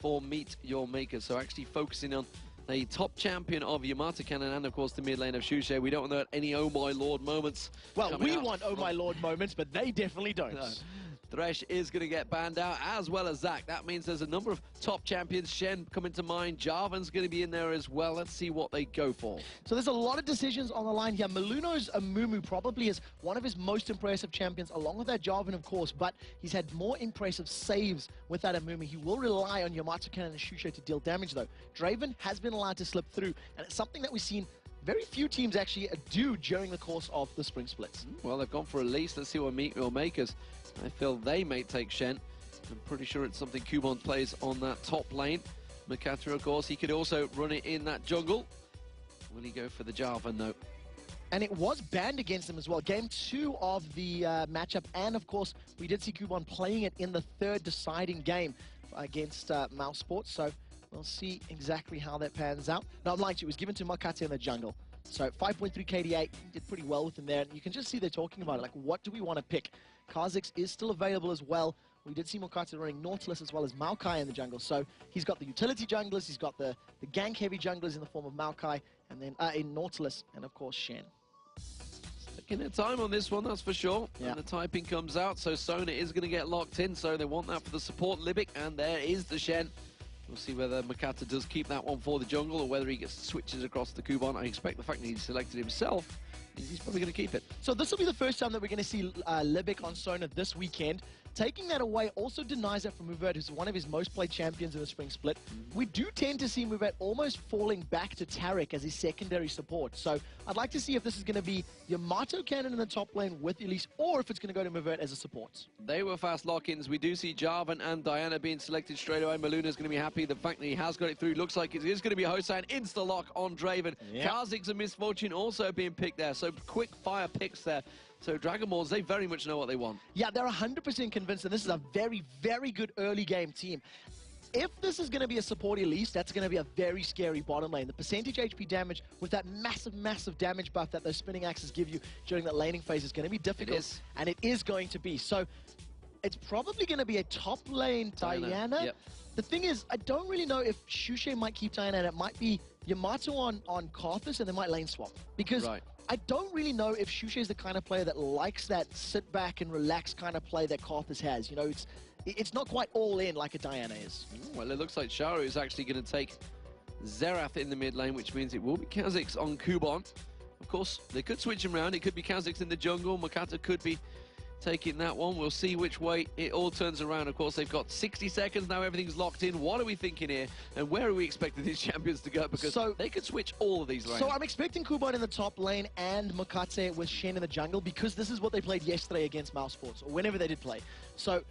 for Meet Your Makers. So actually focusing on the top champion of Yamato Cannon and, of course, the mid lane of Shushe. We don't want any oh my lord moments. Well, we want oh my lord moments, but they definitely don't. No. Thresh is going to get banned out, as well as Zac. That means there's a number of top champions. Shen coming to mind. Jarvan's going to be in there as well. Let's see what they go for. So there's a lot of decisions on the line here. Maluno's Amumu probably is one of his most impressive champions, along with that Jarvan, of course, but he's had more impressive saves with that Amumu. He will rely on Yamato Cannon and Shushe to deal damage, though. Draven has been allowed to slip through, and it's something that we've seen very few teams actually do during the course of the spring splits. Well, they've gone for a lease. Let's see what Meet Your Makers. I feel they may take Shen. I'm pretty sure it's something Kubon plays on that top lane. Makata, of course, he could also run it in that jungle. Will he go for the Jarvan, though? And it was banned against him as well. Game 2 of the matchup. And, of course, we did see Kubon playing it in the third deciding game against Mouse Sports. So we'll see exactly how that pans out. No, I'm lying to you. It was given to Makata in the jungle. So 5.3 KDA, did pretty well with him there. And you can just see they're talking about it. Like, what do we want to pick? Kha'Zix is still available as well. We did see Makata running Nautilus as well as Maokai in the jungle. So he's got the utility junglers, he's got the gank-heavy junglers in the form of Maokai, and then in Nautilus, and of course Shen. Taking their time on this one, that's for sure. Yeah. And the typing comes out, so Sona is going to get locked in, so they want that for the support Libic, and there is the Shen. We'll see whether Makata does keep that one for the jungle or whether he gets switches across the Kubon. I expect the fact that he selected himself means he's probably going to keep it. So this will be the first time that we're going to see Libic on Sona this weekend. Taking that away also denies that from Muvert, who's one of his most played champions in the spring split. We do tend to see Muvert almost falling back to Taric as his secondary support. So I'd like to see if this is going to be Yamato Cannon in the top lane with Elise, or if it's going to go to Muvert as a support. They were fast lock-ins. We do see Jarvan and Diana being selected straight away. Maluna's going to be happy. The fact that he has got it through looks like it is going to be a Hosan insta-lock on Draven. Yep. Kha'Zix and Misfortune also being picked there. So quick fire picks there. So Dragonborns, they very much know what they want. Yeah, they're 100% convinced that this is a very, very good early game team. If this is going to be a support Elise, that's going to be a very scary bottom lane. The percentage HP damage with that massive, massive damage buff that those spinning axes give you during that laning phase is going to be difficult. And it is going to be. So it's probably going to be a top lane Diana. Yep. The thing is, I don't really know if Shushe might keep Diana, and it might be Yamato on Karthus, and they might lane swap. Because I don't really know if Shushe is the kind of player that likes that sit back and relax kind of play that Karthus has. You know, it's not quite all in like a Diana is. Well, it looks like Sharu is actually going to take Xerath in the mid lane, which means it will be Kha'Zix on Kubon. Of course, they could switch him around. It could be Kha'Zix in the jungle. Makata could be taking that one. We'll see which way it all turns around. Of course, they've got 60 seconds now. Everything's locked in. What are we thinking here? And where are we expecting these champions to go? Because they could switch all of these lanes. So I'm expecting Kubon in the top lane and Makate with Shen in the jungle, because this is what they played yesterday against Mouse Sports, or whenever they did play. So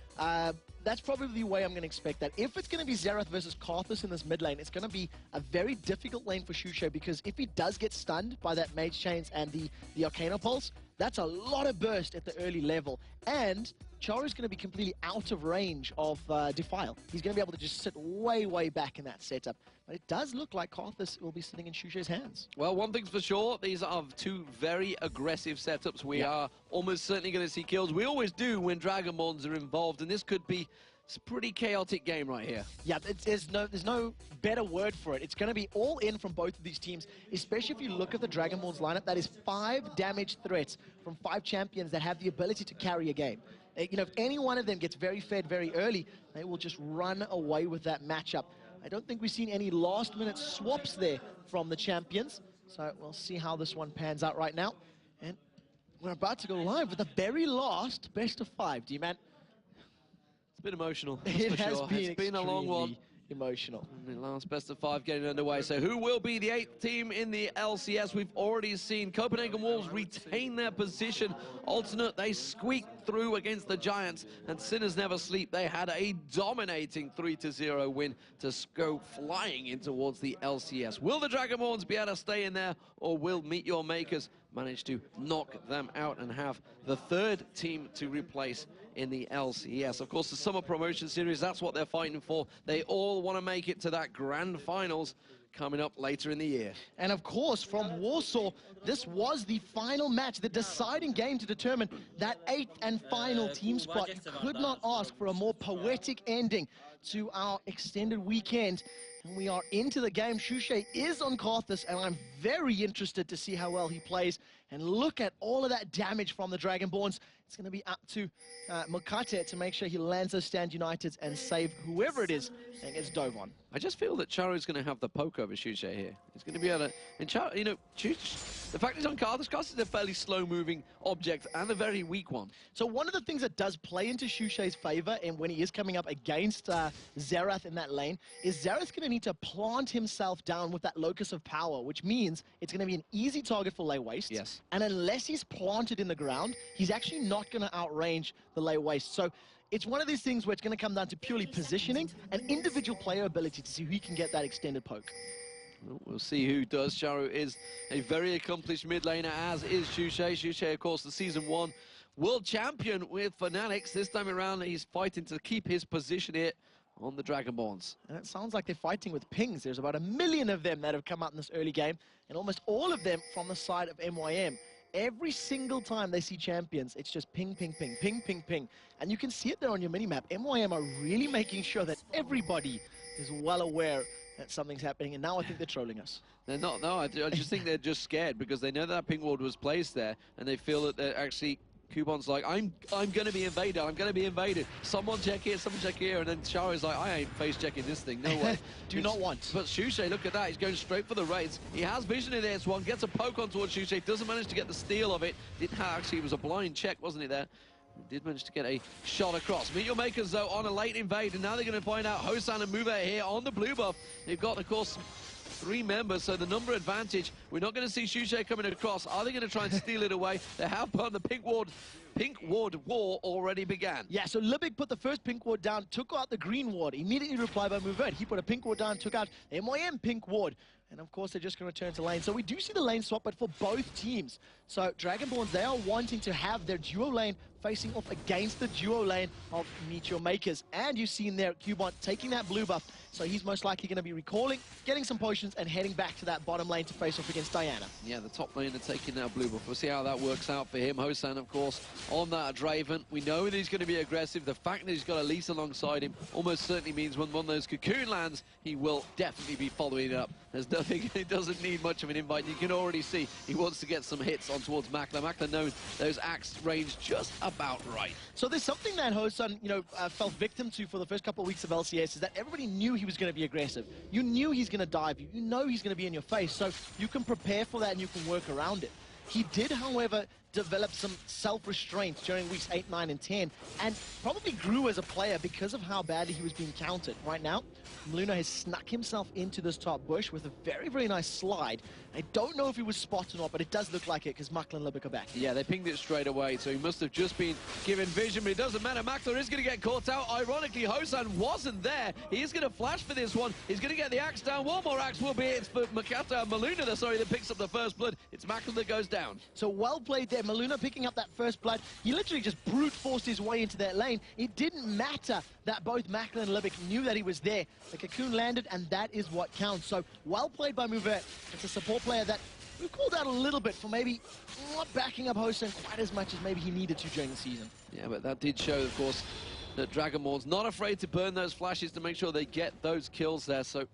that's probably the way I'm going to expect that. If it's going to be Xerath versus Karthus in this mid lane, it's going to be a very difficult lane for Shushe, because if he does get stunned by that Mage Chains and the Arcana Pulse, that's a lot of burst at the early level. And Charu's going to be completely out of range of Defile. He's going to be able to just sit way, way back in that setup. But it does look like Karthus will be sitting in Shushe's hands. Well, one thing's for sure, these are two very aggressive setups. We are almost certainly going to see kills. We always do when Dragonborns are involved, and this could be a pretty chaotic game right here. Yeah, there's no better word for it. It's going to be all in from both of these teams, especially if you look at the Dragonborns lineup. That is 5 damage threats from 5 champions that have the ability to carry a game. You know, if any one of them gets very fed very early, they will just run away with that matchup. I don't think we've seen any last-minute swaps there from the champions. So we'll see how this one pans out right now. And we're about to go live with the very last best of 5. D-Man. It's been emotional. It has been. It's been a long one. Emotional. The last best of 5 getting underway. So who will be the 8th team in the LCS? We've already seen Copenhagen Wolves retain their position. Alternate, they squeaked through against the Giants, and Sinners Never Sleep. They had a dominating 3-0 win to go flying in towards the LCS. Will the Dragonborns be able to stay in there, or will Meet Your Makers manage to knock them out and have the 3rd team to replace in the LCS? Of course, the Summer Promotion Series, that's what they're fighting for. They all want to make it to that grand finals. coming up later in the year. And of course, from Warsaw, this was the final match, the deciding game to determine that 8th and final team spot. You could not ask for a more poetic ending to our extended weekend. And we are into the game. Shushay is on Karthus, and I'm very interested to see how well he plays. And look at all of that damage from the Dragonborns. It's going to be up to Mokate to make sure he lands those Stand Uniteds and save whoever it is and gets dove on. I just feel that Charu's going to have the poke over Shushay here. He's going to be able to... And Charu, you know, the fact he's on Karthus, Karthus is a fairly slow-moving object and a very weak one. So one of the things that does play into Shushay's favor, and when he is coming up against Xerath in that lane, is Xerath's going to need to plant himself down with that locus of power, which means it's going to be an easy target for lay waste. Yes. And unless he's planted in the ground, he's actually not going to outrange the lay waste. So it's one of these things where it's going to come down to purely positioning and individual player ability to see who can get that extended poke. Well, we'll see who does. Charu is a very accomplished mid laner, as is Shushay. Shushay, of course, the Season 1 world champion with Fanatics. This time around, he's fighting to keep his position here on the Dragonborns. And it sounds like they're fighting with pings. There's about 1 million of them that have come out in this early game, and almost all of them from the side of MYM. Every single time they see champions, it's just ping, ping, ping, ping, ping, ping. And you can see it there on your minimap. MYM are really making sure that everybody is well aware that something's happening, and now I think they're trolling us. They're not, no, I just think they're just scared because they know that ping ward was placed there, and they feel that they're actually... Kubon's like, I'm going to be invaded, I'm going to be invaded. Someone check here, someone check here. And then Charu's like, I ain't face checking this thing, no way. Do not want. But Shushay, look at that, he's going straight for the raids. He has vision in this one, gets a poke on towards Shushay, doesn't manage to get the steal of it. Didn't have, actually, it was a blind check, wasn't it there? He did manage to get a shot across. Meet Your Makers, though, on a late invade, and now they're going to find out Hosan and Move here on the blue buff. They've got, of course, 3 members, so the number advantage. We're not going to see Shushay coming across. Are they going to try and steal it away? They have put the pink ward war already began. Yeah, so Libic put the first pink ward down, took out the green ward, immediately replied by Movert. He put a pink ward down, took out MYM pink ward. And of course, they're just going to return to lane. So we do see the lane swap, but for both teams. So Dragonborns, they are wanting to have their duo lane facing off against the duo lane of Meet Your Makers. And you've seen there, Cubon taking that blue buff. So he's most likely going to be recalling, getting some potions, and heading back to that bottom lane to face off against Diana. Yeah, the top lane are taking that blue buff. We'll see how that works out for him. Hosan, of course, on that Draven. We know that he's going to be aggressive. The fact that he's got Elise alongside him almost certainly means when one of those cocoon lands, he will definitely be following it up. There's nothing, he doesn't need much of an invite. You can already see he wants to get some hits on towards Makler. Makler knows those axe range just about right. So there's something that Hosan, fell victim to for the first couple of weeks of LCS, is that everybody knew he was going to be aggressive. You knew he's going to dive you. You know he's going to be in your face. So you can prepare for that and you can work around it. He did, however, develop some self-restraint during weeks 8, 9, and 10, and probably grew as a player because of how badly he was being countered. Right now, Luna has snuck himself into this top bush with a very, very nice slide. I don't know if he was spotted or not, but it does look like it because Makler and Libic are back. Yeah, they pinged it straight away, so he must have just been given vision, but it doesn't matter. Makler is going to get caught out. Ironically, Hosan wasn't there. He is going to flash for this one. He's going to get the axe down. One more axe will be it for Maluna, that picks up the first blood. It's Makler that goes down. So well played there. Maluna picking up that first blood. He literally just brute forced his way into that lane. It didn't matter that both Makler and Libic knew that he was there. The cocoon landed, and that is what counts. So well played by Movert. It's a support player that we've called out a little bit for maybe not backing up Hosan quite as much as maybe he needed to during the season. Yeah, but that did show, of course, that Dragonborns not afraid to burn those flashes to make sure they get those kills there. So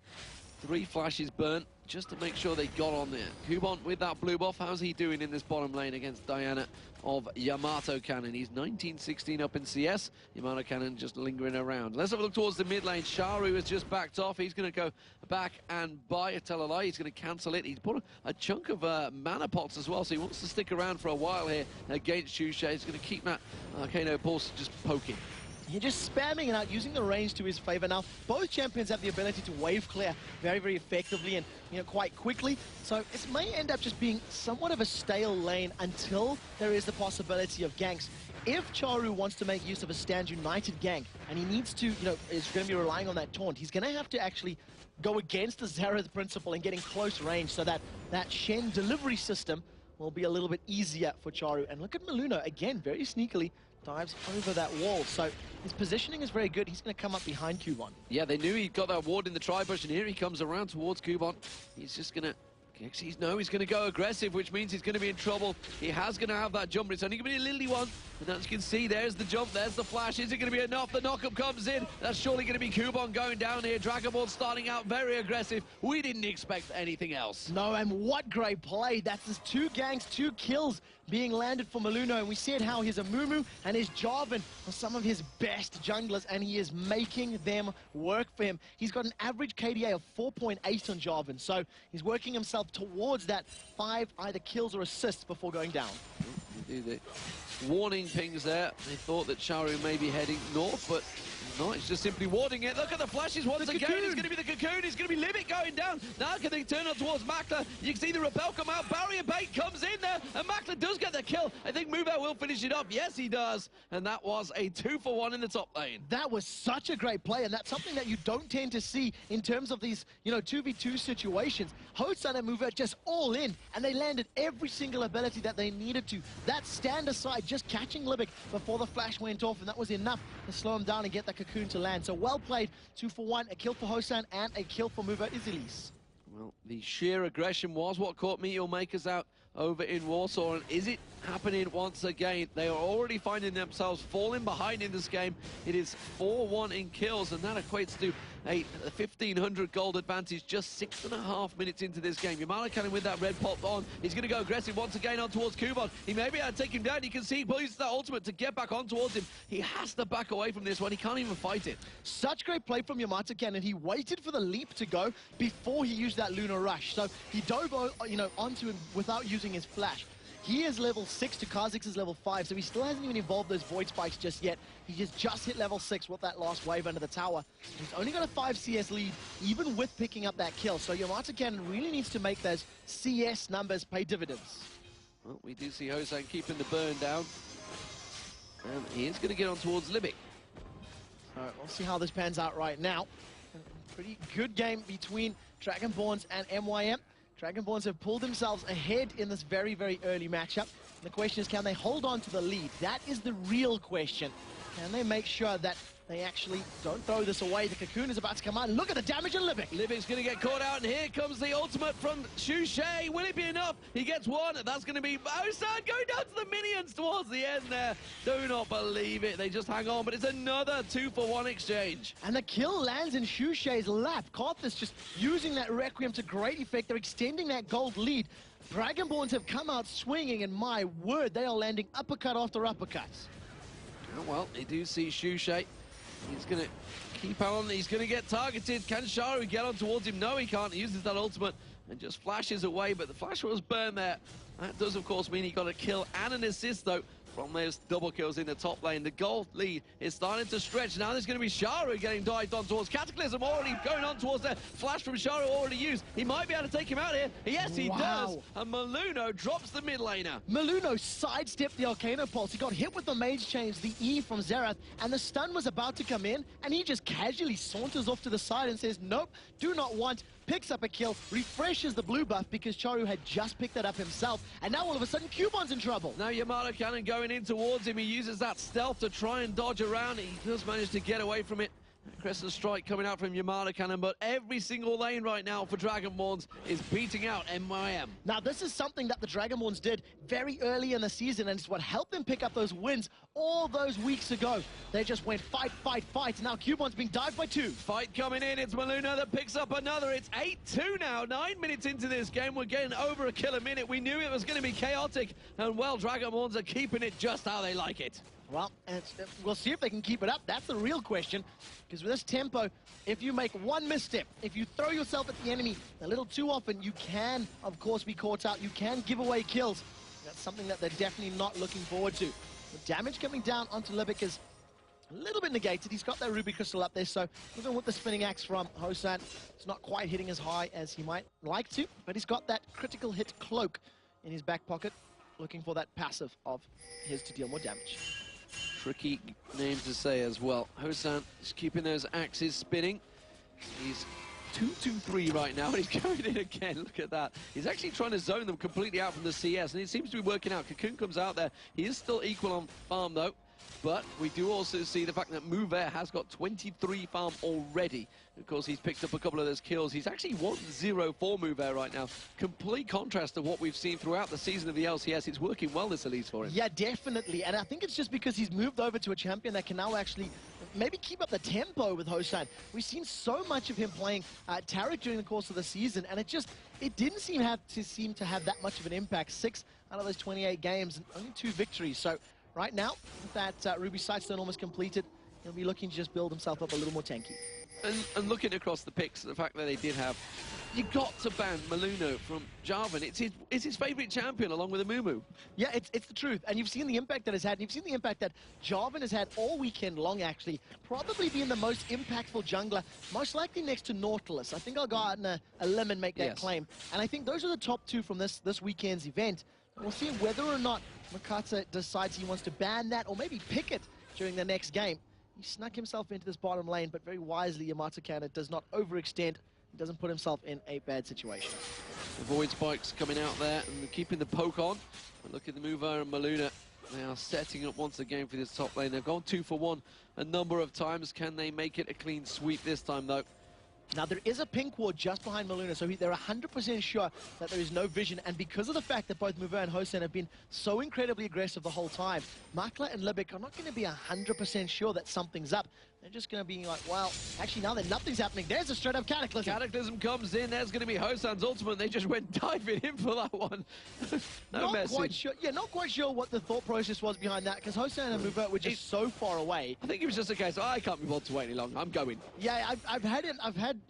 3 flashes burnt just to make sure they got on there. Kubon with that blue buff, how's he doing in this bottom lane against Diana of Yamato Cannon? He's 19-16 up in CS. Yamato Cannon just lingering around. Let's have a look towards the mid lane. Charu has just backed off. He's going to go back and buy a tell a lie. He's going to cancel it. He's put a chunk of mana pots as well, so he wants to stick around for a while here against Shushay. He's going to keep that Arcano Pulse just poking. You're just spamming it out, using the range to his favor. Now, both champions have the ability to wave clear very, very effectively and, quite quickly. So it may end up just being somewhat of a stale lane until there is the possibility of ganks. If Charu wants to make use of a Stand United gank, and he needs to, is going to be relying on that taunt, he's going to have to actually go against the Xerath principle and getting close range so that that Shen delivery system will be a little bit easier for Charu. And look at Maluna, again, very sneakily, dives over that wall. So his positioning is very good. He's going to come up behind Cubon. Yeah, they knew he got that ward in the tri-bush, and here he comes around towards Cubon. He's just going to... he's going to go aggressive, which means he's going to be in trouble. He has going to have that jump, but it's only going to be a little one. And as you can see, there's the jump, there's the flash. Is it going to be enough? The knockup comes in. That's surely going to be Cubon going down here. Dragonborns starting out very aggressive. We didn't expect anything else. No, and what great play. That's his 2 ganks, 2 kills being landed for Maluno. And we said how his Amumu and his Jarvan are some of his best junglers, and he is making them work for him. He's got an average KDA of 4.8 on Jarvan, so he's working himself towards that 5 either kills or assists before going down. Do the warning pings there. They thought that Sharu may be heading north, but no, it's just simply warding it. Look at the flashes once again. It's going to be the Cocoon. It's going to be Livic going down. Now can they turn on towards Makler? You can see the repel come out. Barrier bait comes in there, and Makler does get the kill. I think Moveout will finish it up. Yes, he does. And that was a 2-for-1 in the top lane. That was such a great play, and that's something that you don't tend to see in terms of these, 2v2 situations. Hosan and Moveout just all in, and they landed every single ability that they needed to. That stand aside, just catching Livic before the flash went off, and that was enough to slow him down and get that Cocoon to land. So well played, 2-for-1, a kill for Hosan and a kill for Moveout Izilis. Well, the sheer aggression was what caught Meteor Makers out over in Warsaw, and is it happening once again? They are already finding themselves falling behind in this game. It is 4-1 in kills, and that equates to a 1,500 gold advantage just 6.5 minutes into this game. Yamala Cannon with that red pop on. He's going to go aggressive once again on towards Cubon. He may be able to take him down. You can see he uses that ultimate to get back on towards him. He has to back away from this one. He can't even fight it. Such great play from Yamata Cannon. He waited for the leap to go before he used that Lunar Rush. So he dove, onto him without using his flash. He is level 6 to Kha'Zix is level 5, so he still hasn't even evolved those Void Spikes just yet. He just hit level 6 with that last wave under the tower. He's only got a 5 CS lead, even with picking up that kill. So Yamata Cannon really needs to make those CS numbers pay dividends. Well, we do see Hosan keeping the burn down. And he is going to get on towards Libic. All right, we'll see how this pans out right now. Pretty good game between Dragonborns and MYM. Dragonborns have pulled themselves ahead in this very, very early matchup. And the question is, can they hold on to the lead? That is the real question. Can they make sure that they actually don't throw this away? The Cocoon is about to come out. Look at the damage on Libic. Libic's going to get caught out, and here comes the ultimate from Shushay. Will it be enough? He gets one, and that's going to be Hosan going down to the minions towards the end there. Do not believe it. They just hang on, but it's another 2-for-1 exchange. And the kill lands in Shushay's lap. Karthus just using that Requiem to great effect. They're extending that gold lead. Dragonborns have come out swinging, and my word, they are landing uppercut after uppercuts. Oh, well, they do see Shushay. He's going to keep on. He's going to get targeted. Can Sharu get on towards him? No, he can't. He uses that ultimate and just flashes away, but the flash was burned there. That does, of course, mean he got a kill and an assist, though, from those double kills in the top lane. The gold lead is starting to stretch. Now there's going to be Sharu getting dived on towards. Cataclysm already going on towards the flash from Sharu already used. He might be able to take him out here. Yes, he does. And Maluno drops the mid laner. Maluno sidestepped the Arcano Pulse. He got hit with the Mage Change, the E from Xerath, and the stun was about to come in, and he just casually saunters off to the side and says, nope, do not want. Picks up a kill, refreshes the blue buff because Charu had just picked that up himself, and now all of a sudden Cubon's in trouble. Now Yamato Cannon going in towards him. He uses that stealth to try and dodge around. He does manage to get away from it. Crescent Strike coming out from Yamato Cannon, but every single lane right now for Dragonborns is beating out MYM. Now this is something that the Dragonborns did very early in the season, and it's what helped them pick up those wins all those weeks ago. They just went fight, fight, fight. Now Cubon's being dived by 2. Fight coming in. It's Maluno that picks up another. It's 8-2 now. 9 minutes into this game. We're getting over a kill a minute. We knew it was going to be chaotic, and well, Dragonborns are keeping it just how they like it. Well, we'll see if they can keep it up. That's the real question. Because with this tempo, if you make one misstep, if you throw yourself at the enemy a little too often, you can, of course, be caught out. You can give away kills. That's something that they're definitely not looking forward to. The damage coming down onto Libic is a little bit negated. He's got that Ruby Crystal up there, so even with the spinning axe from Hosan, it's not quite hitting as high as he might like to, but he's got that critical hit cloak in his back pocket, looking for that passive of his to deal more damage. Tricky name to say as well. Hosan is keeping those axes spinning. He's 2-2-3 right now, and he's going in again. Look at that. He's actually trying to zone them completely out from the CS, and it seems to be working out. Cocoon comes out there. He is still equal on farm, though. But we do also see the fact that MYM has got 23 farm already. Of course, he's picked up a couple of those kills. He's actually 1-0 for MYM right now. Complete contrast to what we've seen throughout the season of the LCS. It's working well, this Elise, for him. Yeah, definitely. And I think it's just because he's moved over to a champion that can now actually maybe keep up the tempo with Hosan. We've seen so much of him playing Taric during the course of the season, and it didn't seem to have that much of an impact. 6 out of those 28 games and only 2 victories. So right now, with that Ruby Sightstone almost completed, he'll be looking to just build himself up a little more tanky. And looking across the picks, the fact that they did have, you got to ban Maluno from Jarvan. It's his favourite champion along with Amumu. Yeah, it's the truth. And you've seen the impact that it's had. And you've seen the impact that Jarvan has had all weekend long, actually. Probably being the most impactful jungler, most likely next to Nautilus. I think I'll go out on a limb and make that claim. And I think those are the top 2 from this weekend's event. We'll see whether or not Makata decides he wants to ban that or maybe pick it during the next game. He snuck himself into this bottom lane, but very wisely, Yamato Kana does not overextend. He doesn't put himself in a bad situation. The Void Spikes coming out there and keeping the poke on. And look at the MYM and Maluna. They are setting up once again for this top lane. They've gone 2 for 1 a number of times. Can they make it a clean sweep this time, though? Now, there is a pink ward just behind Maluna, so they're 100% sure that there is no vision. And because of the fact that both MYM and Hosan have been so incredibly aggressive the whole time, Makla and Libic are not going to be 100% sure that something's up. They're just going to be like, well, actually, now that nothing's happening, there's a straight-up Cataclysm. Cataclysm comes in. There's going to be Hosan's ultimate. They just went diving in for that one. Not quite sure. Yeah, not quite sure what the thought process was behind that, because Hosan and MYM were just so far away. I think it was just a case of, I can't be bothered to wait any longer. I'm going. Yeah, I've had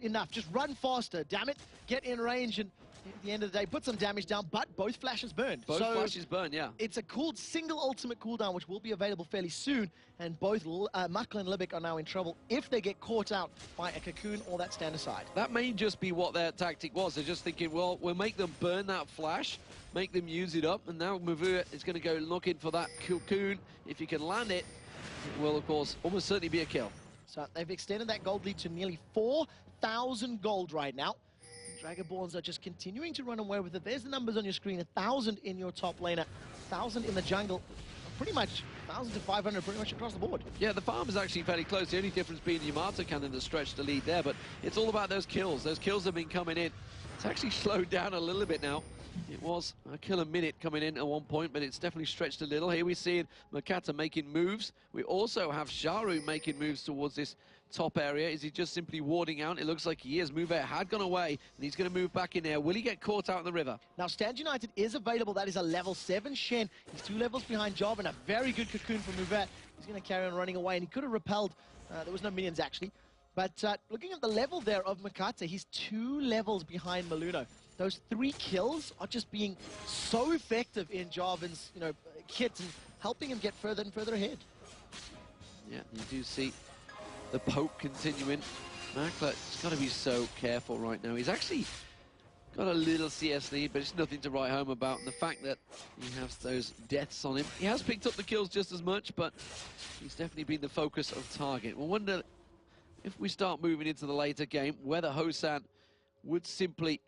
enough. Just run faster, damn it. Get in range and at the end of the day, put some damage down, but both flashes burned. Both flashes burned, yeah. It's a cool single ultimate cooldown, which will be available fairly soon, and both Makla and Libic are now in trouble if they get caught out by a cocoon or that stand aside. That may just be what their tactic was. They're just thinking, well, we'll make them burn that flash, make them use it up, and now MYM is going to go looking for that cocoon. If he can land it, it will, of course, almost certainly be a kill. So they've extended that gold lead to nearly 4,000 gold right now. Dragonborns are just continuing to run away with it. There's the numbers on your screen. 1,000 in your top laner, 1,000 in the jungle. Pretty much 1,000 to 500 pretty much across the board. Yeah, the farm is actually fairly close. The only difference being Yamato Cannon that stretched the lead there, but it's all about those kills. Those kills have been coming in. It's actually slowed down a little bit now. It was a kill a minute coming in at one point, but it's definitely stretched a little. Here we see Makata making moves. We also have Sharu making moves towards this top area. Is he just simply warding out? It looks like he is. MYM had gone away, and he's going to move back in there. Will he get caught out in the river? Now, Stand United is available. That is a level 7 Shen. He's 2 levels behind Job, and a very good cocoon from MYM. He's going to carry on running away, and he could have repelled. There was no minions, actually. But looking at the level there of Makata, he's 2 levels behind Maluno. Those 3 kills are just being so effective in Jarvan's, kit and helping him get further and further ahead. Yeah, you do see the poke continuing. Makla's got to be so careful right now. He's actually got a little CS lead, but it's nothing to write home about. And the fact that he has those deaths on him, he has picked up the kills just as much, but he's definitely been the focus of target. We'll wonder if we start moving into the later game, whether Hosan would simply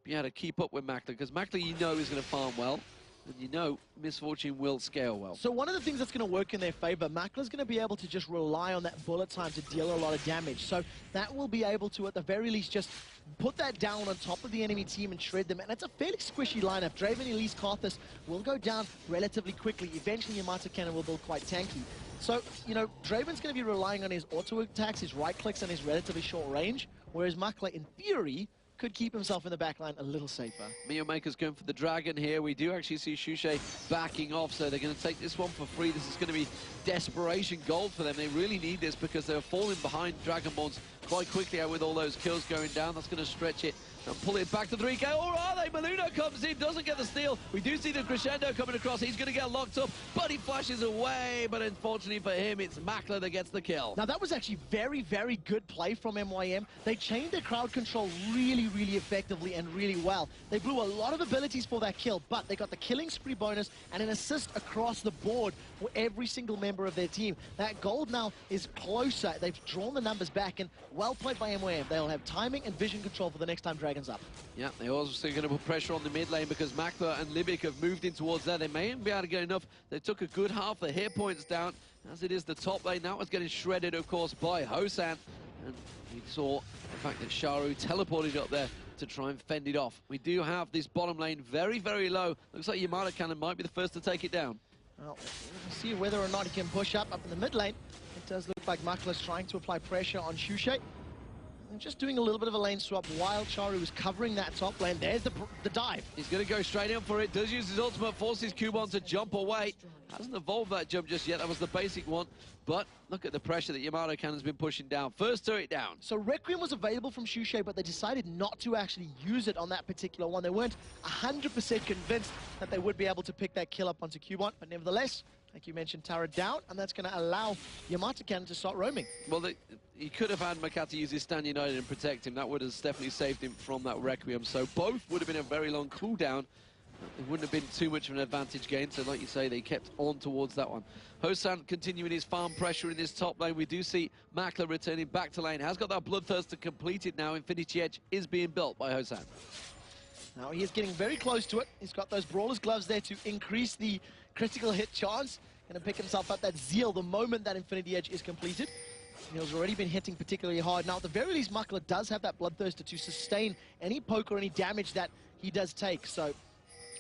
be able to keep up with Makla, because Makla, is going to farm well, and Misfortune will scale well. So one of the things that's going to work in their favor, Makla's going to be able to just rely on that bullet time to deal a lot of damage. So that will be able to, at the very least, just put that down on top of the enemy team and shred them. And it's a fairly squishy lineup. Draven, Elise, Karthus will go down relatively quickly. Eventually, Yamato Cannon will build quite tanky. So, Draven's going to be relying on his auto attacks, his right clicks, and his relatively short range, whereas Makla, in theory, could keep himself in the backline a little safer. Mio Maker's going for the dragon here. We do actually see Shushay backing off, so they're going to take this one for free. This is going to be desperation gold for them. They really need this because they're falling behind Dragonborns quite quickly out with all those kills going down. That's going to stretch it and pull it back to 3K. Or are they? Maluno comes in, doesn't get the steal. We do see the crescendo coming across. He's going to get locked up, but he flashes away. But unfortunately for him, it's Makla that gets the kill. Now, that was actually very, very good play from MYM. They chained their crowd control really, really effectively and really well. They blew a lot of abilities for that kill, but they got the killing spree bonus and an assist across the board for every single member of their team. That gold now is closer. They've drawn the numbers back, and well played by MYM. They'll have timing and vision control for the next time Dragon's up. Yeah, they're also going to put pressure on the mid lane because Makla and Libic have moved in towards there. They may even be able to get enough. They took a good half the hit points down. as it is the top lane. That was getting shredded, of course, by Hosan. And we saw the fact that Sharu teleported up there to try and fend it off. We do have this bottom lane very, very low. Looks like Yamato Cannon might be the first to take it down. Well, we'll see whether or not he can push up in the mid lane. It does look like Makla's trying to apply pressure on Shushay. And just doing a little bit of a lane swap while Charu is covering that top lane. There's the dive. He's going to go straight in for it. Does use his ultimate, forces Cubon to jump away. Hasn't evolved that jump just yet. That was the basic one. But look at the pressure that Yamato Cannon's been pushing down. First turret down. So Requiem was available from Shushay, but they decided not to actually use it on that particular one. They weren't 100% convinced that they would be able to pick that kill up onto Cubon. But nevertheless, like you mentioned, Tara down, and that's going to allow Yamato Cannon to start roaming. Well, he could have had Makata use his Stand United and protect him. That would have definitely saved him from that Requiem. So both would have been a very long cooldown. It wouldn't have been too much of an advantage gain. So like you say, they kept on towards that one. Hosan continuing his farm pressure in this top lane. We do see Makla returning back to lane. Has got that Bloodthirst to complete it now. Infinity Edge is being built by Hosan. Now he is getting very close to it. He's got those Brawler's Gloves there to increase the critical hit chance. Going to pick himself up that Zeal the moment that Infinity Edge is completed. He's already been hitting particularly hard. Now, at the very least, Makla does have that Bloodthirster to sustain any poke or any damage that he does take. So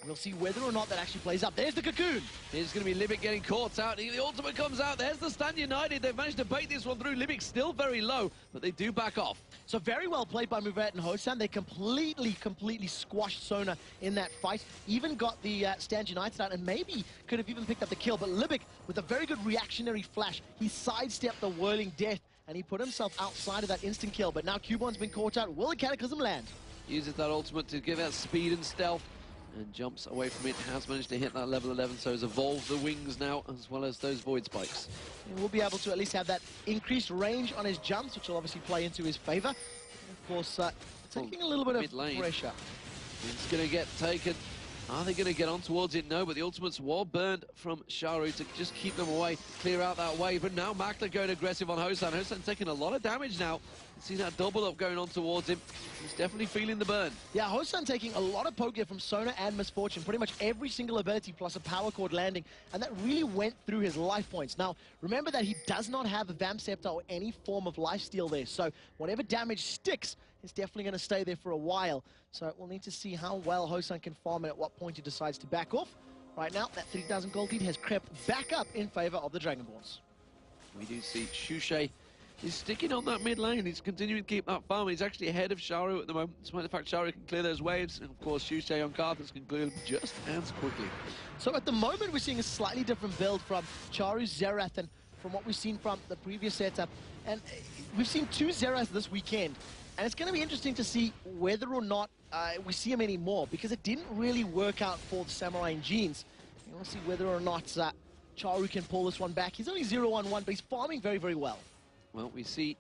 we'll see whether or not that actually plays up. There's the Cocoon. Here's going to be Libic getting caught out. The ultimate comes out. There's the Stand United. They've managed to bait this one through. Libic still very low, but they do back off. So very well played by Movet and Hosan. They completely squashed Sona in that fight. Even got the Stand United out and maybe could have even picked up the kill. But Libic, with a very good reactionary flash, he sidestepped the Whirling Death and he put himself outside of that instant kill. But now Cubon's been caught out. Will the Cataclysm land? Uses that ultimate to give out speed and stealth. And jumps away from it, has managed to hit that level 11, so has evolved the wings now, as well as those Void Spikes. And we'll be able to at least have that increased range on his jumps, which will obviously play into his favor. And of course, taking a little bit of pressure. It's going to get taken. Are they going to get on towards it? No, but the ultimate's wall burned from Sharu to just keep them away, clear out that wave. But now Makla going aggressive on Hosan. Hosan taking a lot of damage now. See that double up going on towards him. He's definitely feeling the burn. Yeah, Hosan taking a lot of poke here from Sona and Misfortune. Pretty much every single ability plus a power chord landing. And that really went through his life points. Now, remember that he does not have a Vamp Scepter or any form of lifesteal there. So whatever damage sticks is definitely going to stay there for a while. So we'll need to see how well Hosan can farm and at what point he decides to back off. Right now, that 3,000 gold lead has crept back up in favor of the Dragonborns. We do see Shushay. He's sticking on that mid lane. He's continuing to keep that farm. He's actually ahead of Sharu at the moment. Despite the fact Sharu can clear those waves. And of course, Shushay on Karthus can clear them just as quickly. So at the moment, we're seeing a slightly different build from Charu, Xerath, and from what we've seen from the previous setup. And we've seen two Xeraths this weekend. And it's going to be interesting to see whether or not we see him anymore, because it didn't really work out for the Samurai and Jeans. We'll see whether or not Charu can pull this one back. He's only 0-1-1, but he's farming very, very well. Well, we see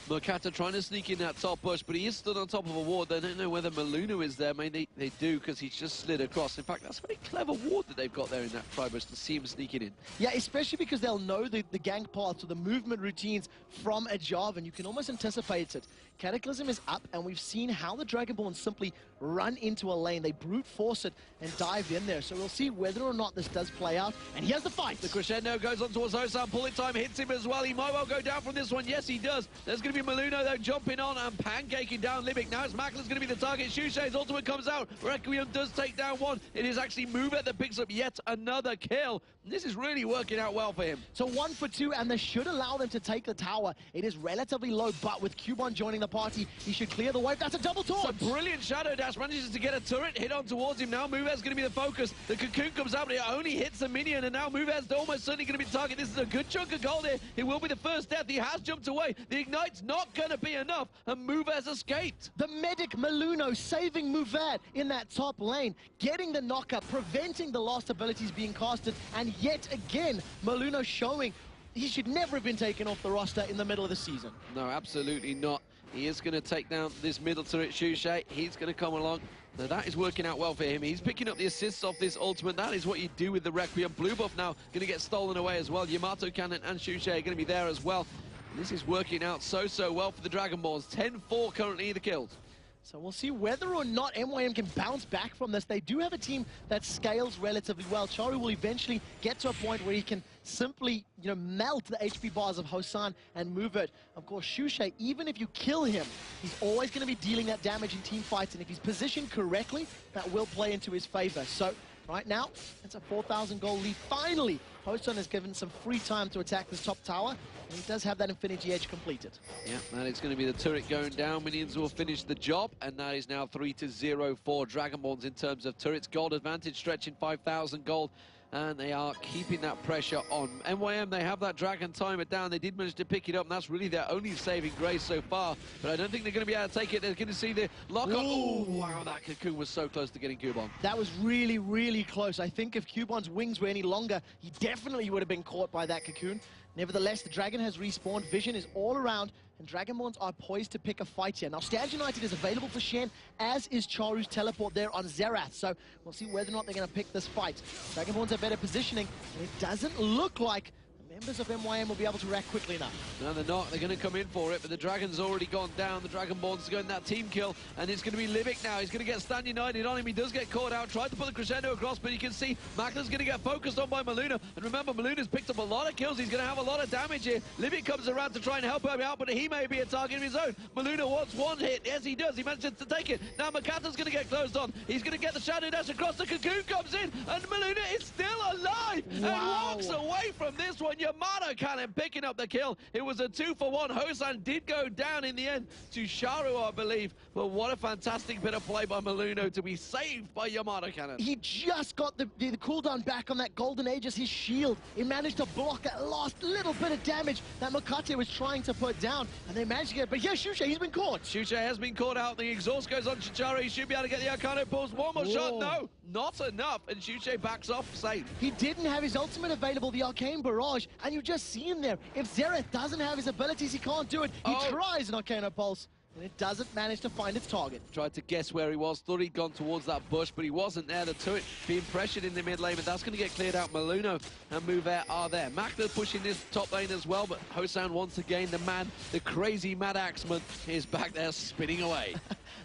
Mercata trying to sneak in that top bush, but he is stood on top of a ward. They don't know whether Maluna is there. I mean, they do, because he's just slid across. In fact, that's a very clever ward that they've got there in that tri-bush to see him sneaking in. Yeah, especially because they'll know the gank paths or the movement routines from a Jarvan. You can almost anticipate it. Cataclysm is up, and we've seen how the Dragonborns simply run into a lane. They brute force it and dive in there. So we'll see whether or not this does play out. And he has the fight. The crescendo goes on towards Hosan. Pulling time hits him as well. He might well go down from this one. Yes, he does. There's going to be Maluna, though, jumping on and pancaking down Libic. Now it's Makla's going to be the target. Shushay's ultimate comes out. Requiem does take down one. It is actually Movet that picks up yet another kill. This is really working out well for him. So 1 for 2, and this should allow them to take the tower. It is relatively low, but with Cubon joining the party, he should clear the wave. That's a double torch. It's a brilliant Shadow Dash. Manages to get a turret hit on towards him. Now Movet's going to be the focus. The Cocoon comes out, but it only hits the minion, and now Movet's almost certainly going to be the target. This is a good chunk of gold here. It will be the first death. He has jumped away. The Ignite's not going to be enough, and Movet's escaped. The medic Maluno saving Movet in that top lane, getting the knockup, preventing the lost abilities being casted, and yet again, Maluno showing he should never have been taken off the roster in the middle of the season. No, absolutely not. He is going to take down this middle turret, Shushay. He's going to come along. Now that is working out well for him. He's picking up the assists off this ultimate. That is what you do with the Requiem. Blue buff now going to get stolen away as well. Yamato Cannon and Shushay are going to be there as well. This is working out so well for the Dragonborns. 10-4 currently the kills. So we'll see whether or not MYM can bounce back from this. They do have a team that scales relatively well. Charu will eventually get to a point where he can simply, melt the HP bars of Hosan and move it. Of course, Shushay, even if you kill him, he's always going to be dealing that damage in team fights, and if he's positioned correctly, that will play into his favor. So right now, it's a 4,000 gold lead. Finally, Hosan has given some free time to attack this top tower, and he does have that Infinity Edge completed. Yeah, that is going to be the turret going down. Minions will finish the job, and that is now 3-0 for Dragonborns in terms of turrets. Gold advantage stretching 5,000 gold, and they are keeping that pressure on. MYM, they have that dragon timer down. They did manage to pick it up, and that's really their only saving grace so far. But I don't think they're going to be able to take it. They're going to see the lock-on. Oh, wow, that cocoon was so close to getting Cubon. That was really, really close. I think if Cubon's wings were any longer, he definitely would have been caught by that cocoon. Nevertheless, the dragon has respawned. Vision is all around, and Dragonborns are poised to pick a fight here. Now, Stans United is available for Shen, as is Charu's teleport there on Xerath. So we'll see whether or not they're going to pick this fight. Dragonborns have better positioning, and it doesn't look like members of MYM will be able to react quickly enough. No, they're not. They're going to come in for it, but the Dragon's already gone down. The Dragonborns are going that team kill, and it's going to be Livik now. He's going to get Stan United on him. He does get caught out. Tried to put the crescendo across, but you can see Makla's going to get focused on by Maluna. And remember, Maluna's picked up a lot of kills. He's going to have a lot of damage here. Livik comes around to try and help him out, but he may be a target of his own. Maluna wants one hit. Yes, he does. He manages to take it. Now Makata's going to get closed on. He's going to get the Shadow Dash across. The cocoon comes in, and Maluna is still alive and walks away from this one. Yamato Cannon picking up the kill. It was a 2-for-1. Hosan did go down in the end to Sharu, I believe. But what a fantastic bit of play by Maluno to be saved by Yamato Cannon. He just got the cooldown back on that Golden Aegis, his shield. He managed to block that last little bit of damage that Makate was trying to put down, and they managed to get it. But yeah, Shushay, he's been caught. Shushay has been caught out. The exhaust goes on Chicharo. He should be able to get the Arcano pulse. One more shot. No, not enough. And Shushay backs off safe. He didn't have his ultimate available, the Arcane Barrage, and you just see him there. If Xerath doesn't have his abilities, he can't do it. He tries an Arcano Pulse, and it doesn't manage to find its target. Tried to guess where he was, thought he'd gone towards that bush, but he wasn't there. The turret being pressured in the mid lane, but that's going to get cleared out. Maluno and Mover are there. Makler pushing this top lane as well, but Hosan once again, the crazy Mad Axeman is back there spinning away.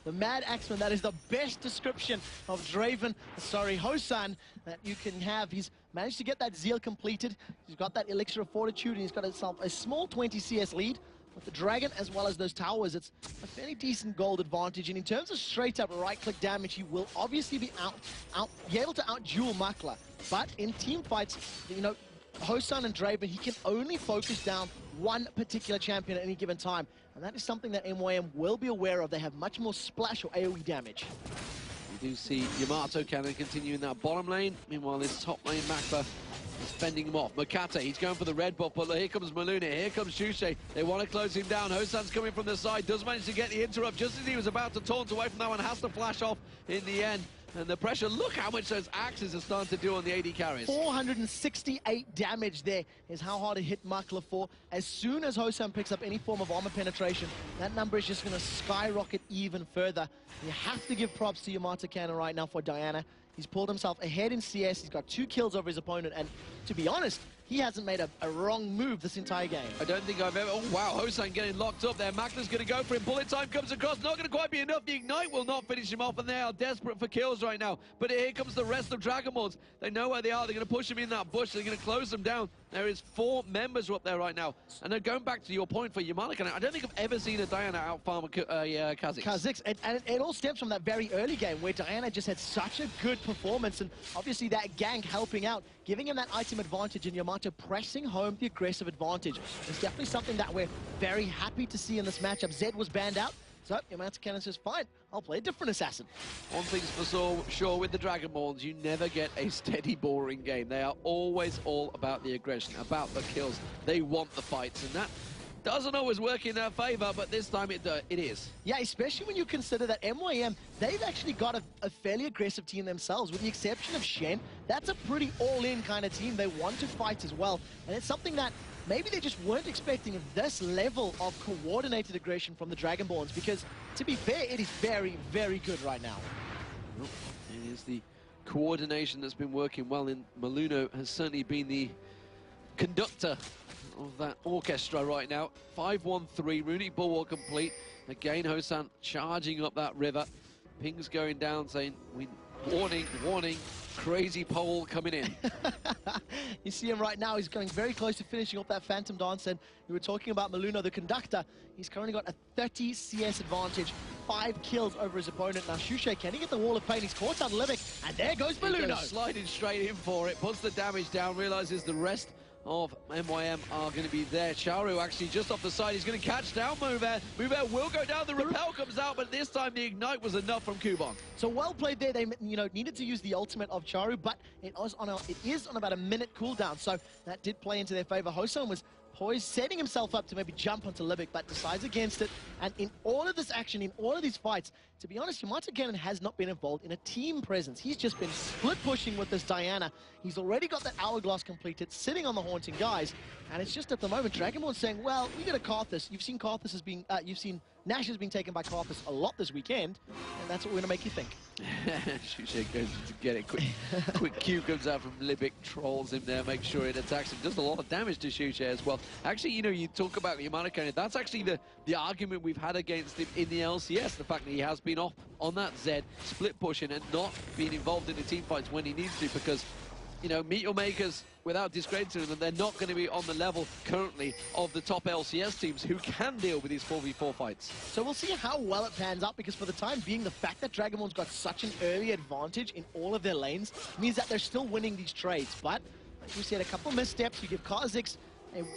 The Mad Axeman, that is the best description of Hosan that you can have. He's managed to get that Zeal completed. He's got that Elixir of Fortitude, and he's got himself a small 20 CS lead. With the Dragon as well as those towers, it's a fairly decent gold advantage. And in terms of straight-up right-click damage, he will obviously be able to out-duel Makla. But in team fights, Hosan and Draven, he can only focus down one particular champion at any given time. And that is something that MYM will be aware of. They have much more splash or AoE damage. You do see Yamato Cannon continuing that bottom lane. Meanwhile, this top lane, Makla is fending him off. Makata, he's going for the red buff, but here comes Maluna, here comes Shushay. They want to close him down. Hosan's coming from the side, does manage to get the interrupt just as he was about to taunt away from that one, has to flash off in the end. And the pressure, look how much those axes are starting to do on the AD carries. 468 damage there is how hard it hit Makla for. As soon as Hosan picks up any form of armor penetration, that number is just going to skyrocket even further. You have to give props to Yamato Cannon right now for Diana. He's pulled himself ahead in CS. He's got 2 kills over his opponent, and to be honest, he hasn't made a wrong move this entire game. I don't think I've ever... Oh, wow, Hosan getting locked up there. Makla's going to go for him. Bullet time comes across. Not going to quite be enough. The Ignite will not finish him off, and they are desperate for kills right now. But here comes the rest of Dragonborns. They know where they are. They're going to push him in that bush. They're going to close them down. There is 4 members up there right now. And then going back to your point for Yamato, I don't think I've ever seen a Diana out-farm Kha'Zix. Kha'Zix, and it all stems from that very early game where Diana just had such a good performance, and obviously that gank helping out, giving him that item advantage, and Yamato pressing home the aggressive advantage. It's definitely something that we're very happy to see in this matchup. Zed was banned out, so Yamato Cannon says, fine, I'll play a different assassin. One thing's for sure with the Dragonborns, you never get a steady, boring game. They are always all about the aggression, about the kills. They want the fights, and that doesn't always work in their favor, but this time it is. Yeah, especially when you consider that MYM, they've actually got a fairly aggressive team themselves, with the exception of Shen. That's a pretty all-in kind of team. They want to fight as well, and it's something that maybe they just weren't expecting this level of coordinated aggression from the Dragonborns, because, to be fair, it is very, very good right now. Well, it is the coordination that's been working well, and Maluno has certainly been the conductor of that orchestra right now. 5-1-3, Runic Bulwark complete. Again, Hosan charging up that river. Ping's going down saying, warning, warning, crazy pole coming in. You see him right now, he's going very close to finishing up that Phantom Dance, and we were talking about Maluno, the conductor. He's currently got a 30 CS advantage, 5 kills over his opponent. Now Shushay, can he get the wall of pain? He's caught out Livic, and there goes Maluno. Sliding straight in for it, puts the damage down, realizes the rest of MYM are going to be there. Charu actually just off the side, he's going to catch down Mover. Mover will go down, the repel comes out, but this time the ignite was enough from Kuban. So well played there. They needed to use the ultimate of Charu, but it is on about a minute cooldown, so that did play into their favor. Hosan was poised, setting himself up to maybe jump onto Livic, but decides against it. And in all of this action, in all of these fights, to be honest, Yamato Cannon has not been involved in a team presence. He's just been split pushing with this Diana. He's already got that hourglass completed, sitting on the Haunting Guys, and it's just at the moment Dragonborns saying, well, we got a Karthus. You've seen Karthus as being, you've seen Nash has been taken by Karthus a lot this weekend, and that's what we're gonna make you think. Shushay goes to get it. Quick Q comes out from Libic, trolls him there, makes sure it attacks him. Does a lot of damage to Shushay as well. Actually, you talk about Yamato Cannon, that's actually the argument we've had against him in the LCS. The fact that he has been off on that Z, split pushing and not being involved in the team fights when he needs to, because Meet Your Makers, without discrediting them, they're not going to be on the level currently of the top LCS teams who can deal with these 4v4 fights. So we'll see how well it pans out, because for the time being, the fact that Dragonborns got such an early advantage in all of their lanes means that they're still winning these trades. But, like we said, a couple missteps, you give Kha'Zix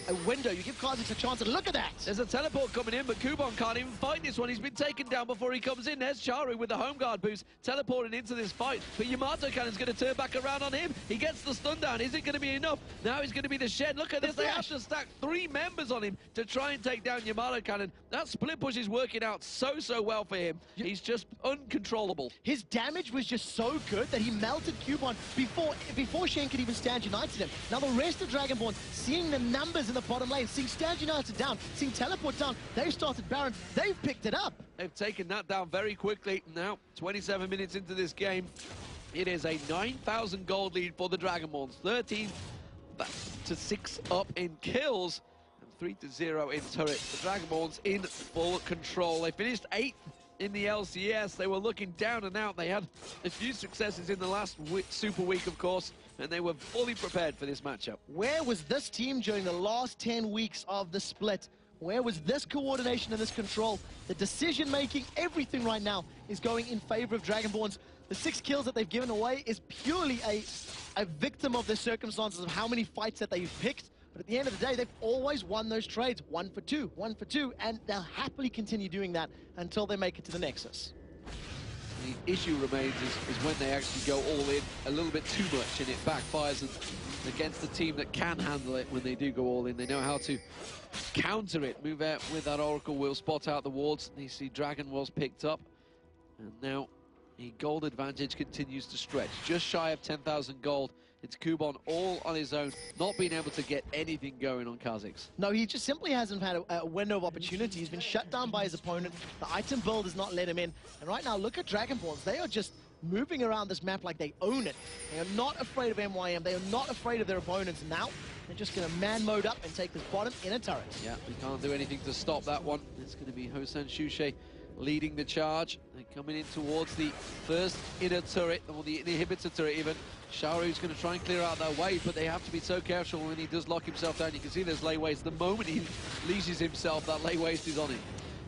a window, you give Kha'Zix a chance, and look at that! There's a teleport coming in, but Kuban can't even fight this one. He's been taken down before he comes in. There's Charu with the home guard boost, teleporting into this fight. But Yamato Cannon's going to turn back around on him. He gets the stun down. Is it going to be enough? Now he's going to be the shed. Look at this. They have to stack 3 members on him to try and take down Yamato Cannon. That split push is working out so well for him. He's just uncontrollable. His damage was just so good that he melted Kuban before Shen could even stand united him. Now the rest of Dragonborn, seeing the numbers in the bottom lane, seeing stand united down, seeing teleport down, they've started Baron, they've picked it up. They've taken that down very quickly. Now, 27 minutes into this game, it is a 9,000 gold lead for the Dragonborns. 13-6 up in kills and 3-0 in turrets. The Dragonborns in full control. They finished 8th in the LCS. They were looking down and out. They had a few successes in the last Super Week, of course, and they were fully prepared for this matchup. Where was this team during the last 10 weeks of the split? Where was this coordination and this control? The decision-making, everything right now is going in favor of Dragonborns. The 6 kills that they've given away is purely a victim of the circumstances of how many fights that they've picked. But at the end of the day, they've always won those trades, 1 for 2, 1 for 2, and they'll happily continue doing that until they make it to the Nexus. The issue remains is when they actually go all in a little bit too much and it backfires against the team that can handle it. When they do go all in, they know how to counter it. Move out with that Oracle will spot out the wards. You see Dragon was picked up, and now the gold advantage continues to stretch. Just shy of 10,000 gold. It's Kuban all on his own, not being able to get anything going on Kha'Zix. No, he just simply hasn't had a window of opportunity. He's been shut down by his opponent. The item build has not let him in. And right now, look at Dragonborns. They are just moving around this map like they own it. They are not afraid of MYM. They are not afraid of their opponents. Now, they're just going to man mode up and take this bottom in a turret. Yeah, we can't do anything to stop that one. It's going to be Hosan Shushay leading the charge. They're coming in towards the first inner turret, or the inhibitor turret even. Sharu's going to try and clear out that wave, but they have to be so careful when he does lock himself down. You can see there's lay waste. The moment he leashes himself, that lay waste is on him.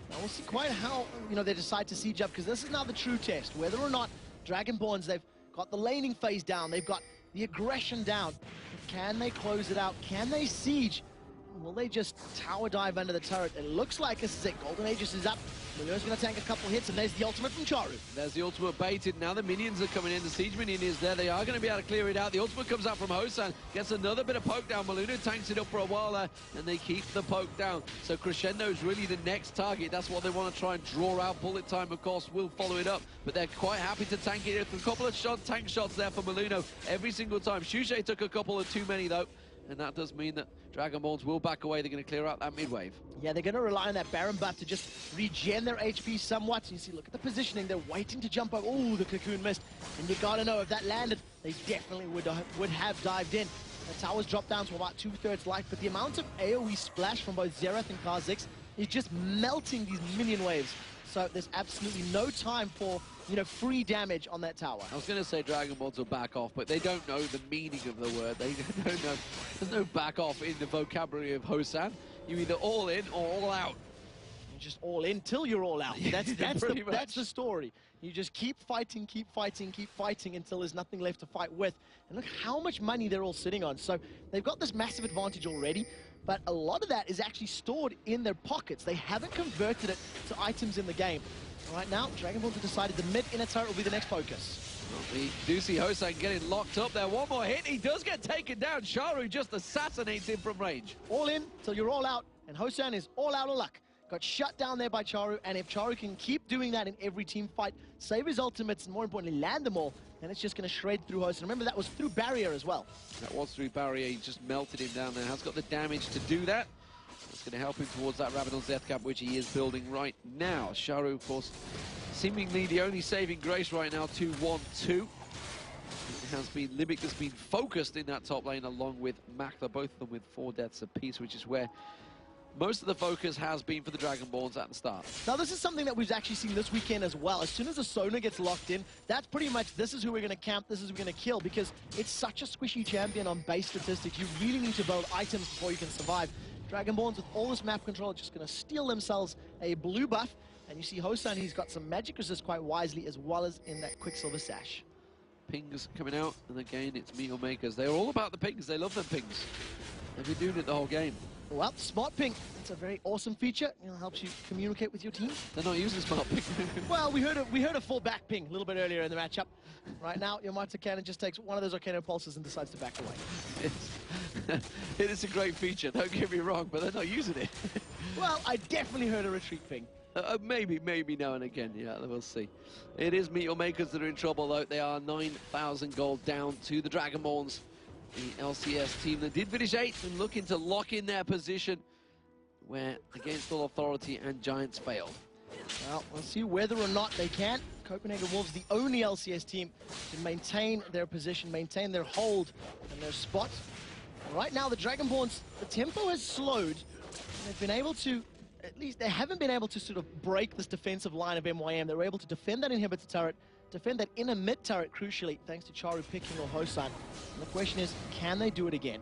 Now we'll see quite how they decide to siege up, because this is now the true test. Whether or not Dragonborns, they've got the laning phase down, they've got the aggression down. Can they close it out? Can they siege? Will they just tower dive under the turret? It looks like this is it. Golden Aegis is up. Muno's going to tank a couple hits, and there's the ultimate from Charu. There's the ultimate baited. Now the minions are coming in. The siege minion is there. They are going to be able to clear it out. The ultimate comes out from Hosan. Gets another bit of poke down. Maluno tanks it up for a while there, and they keep the poke down. So Crescendo is really the next target. That's what they want to try and draw out. Bullet time, of course, will follow it up, but they're quite happy to tank it. A couple of tank shots there for Maluno every single time. Shushay took a couple of too many, though. And that does mean that Dragonborns will back away. They're going to clear out that mid-wave. Yeah, they're going to rely on that Baron buff to just regen their HP somewhat. So you see, look at the positioning. They're waiting to jump over. Oh, the cocoon missed. And you got to know, if that landed, they definitely would have dived in. The towers dropped down to about 2/3 life, but the amount of AoE splash from both Xerath and Kha'Zix He's just melting these minion waves. So there's absolutely no time for, you know, free damage on that tower. I was going to say Dragonborns will back off, but they don't know the meaning of the word. They don't know. There's no back off in the vocabulary of Hosan. You either all in or all out. You're just all in till you're all out. That's the story. You just keep fighting until there's nothing left to fight with. And look how much money they're all sitting on. So they've got this massive advantage already, but a lot of that is actually stored in their pockets. They haven't converted it to items in the game. Right now, Dragonborns have decided the mid-inner turret will be the next focus. Well, we do see Hosan getting locked up there. One more hit, he does get taken down. Sharu just assassinates him from range. All in till you're all out, and Hosan is all out of luck. Got shut down there by Charu, and if Charu can keep doing that in every team fight, save his ultimates, and more importantly, land them all, then it's just going to shred through Hosan. Remember, that was through barrier as well. That was through barrier. He just melted him down there. Has got the damage to do that. That's going to help him towards that Rabadon's death cap, which he is building right now. Sharu, of course, seemingly the only saving grace right now, 2-1-2. It has been Libic that's been focused in that top lane along with Makla, both of them with 4 deaths apiece, which is where most of the focus has been for the Dragonborns at the start. Now, this is something that we've actually seen this weekend as well. As soon as the Sona gets locked in, that's pretty much, this is who we're going to camp, this is who we're going to kill, because it's such a squishy champion on base statistics. You really need to build items before you can survive. Dragonborns, with all this map control, are just going to steal themselves a blue buff. And you see Hosan, he's got some magic resist quite wisely, as well as in that Quicksilver sash. Pings coming out, and again, it's meal makers. They're all about the pings. They love them pings. They've been doing it the whole game. Well, Smart Ping, it's a very awesome feature. You know, helps you communicate with your team. They're not using Smart Ping. Well, we heard a full back ping a little bit earlier in the matchup. Right now, your Marta Cannon just takes one of those Arcano pulses and decides to back away. It is a great feature, don't get me wrong, but they're not using it. Well, I definitely heard a retreat ping. Maybe now and again, yeah, we'll see. It is Meteor Makers that are in trouble, though. They are 9,000 gold down to the Dragonborns. The LCS team that did finish 8th and looking to lock in their position where Against All Authority and Giants failed. Well, we'll see whether or not they can. Copenhagen Wolves, the only LCS team to maintain their position, maintain their hold and their spot. Right now, the Dragonborns, the tempo has slowed. And they've been able to, at least they haven't been able to sort of break this defensive line of MYM. They were able to defend that inhibitor turret, defend that inner mid turret crucially, thanks to Charu picking or Hosan. And the question is, can they do it again?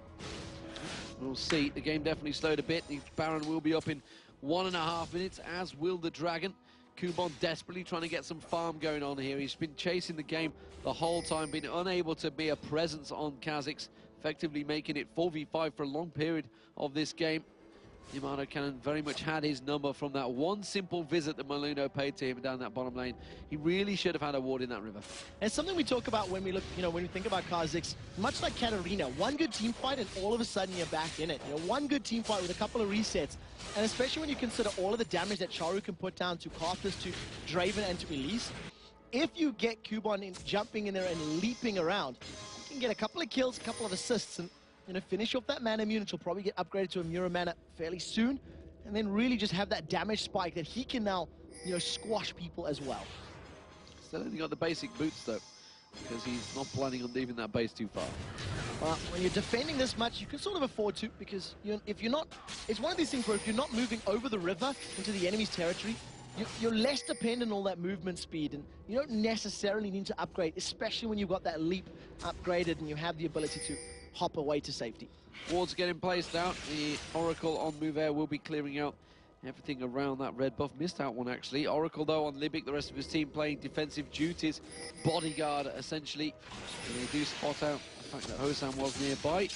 We'll see. The game definitely slowed a bit. The Baron will be up in 1.5 minutes, as will the Dragon. Kubon desperately trying to get some farm going on here. He's been chasing the game the whole time, been unable to be a presence on Kha'Zix, effectively making it 4v5 for a long period of this game. Yamato Cannon very much had his number from that one simple visit that Molino paid to him down that bottom lane. He really should have had a ward in that river. And it's something we talk about when we look, you know, when we think about Kha'Zix, much like Katarina, one good team fight and all of a sudden you're back in it. You know, one good team fight with a couple of resets, and especially when you consider all of the damage that Charu can put down to Karthus, to Draven, and to Elise. If you get Kubon jumping in there and leaping around, you can get a couple of kills, a couple of assists, and finish off that mana immune, which will probably get upgraded to a Mura mana fairly soon, and then really just have that damage spike that he can now, you know, squash people as well. Still only got the basic boots though, because he's not planning on leaving that base too far. Well, when you're defending this much, you can sort of afford to, because if you're not, it's one of these things where if you're not moving over the river into the enemy's territory, you're less dependent on all that movement speed, and you don't necessarily need to upgrade, especially when you've got that leap upgraded and you have the ability to hop away to safety. Wards getting placed out. The Oracle on Move Air will be clearing out everything around that red buff. Missed out one, actually. Oracle, though, on Libic, the rest of his team playing defensive duties. Bodyguard, essentially. And they do spot out the fact that Hosan was nearby.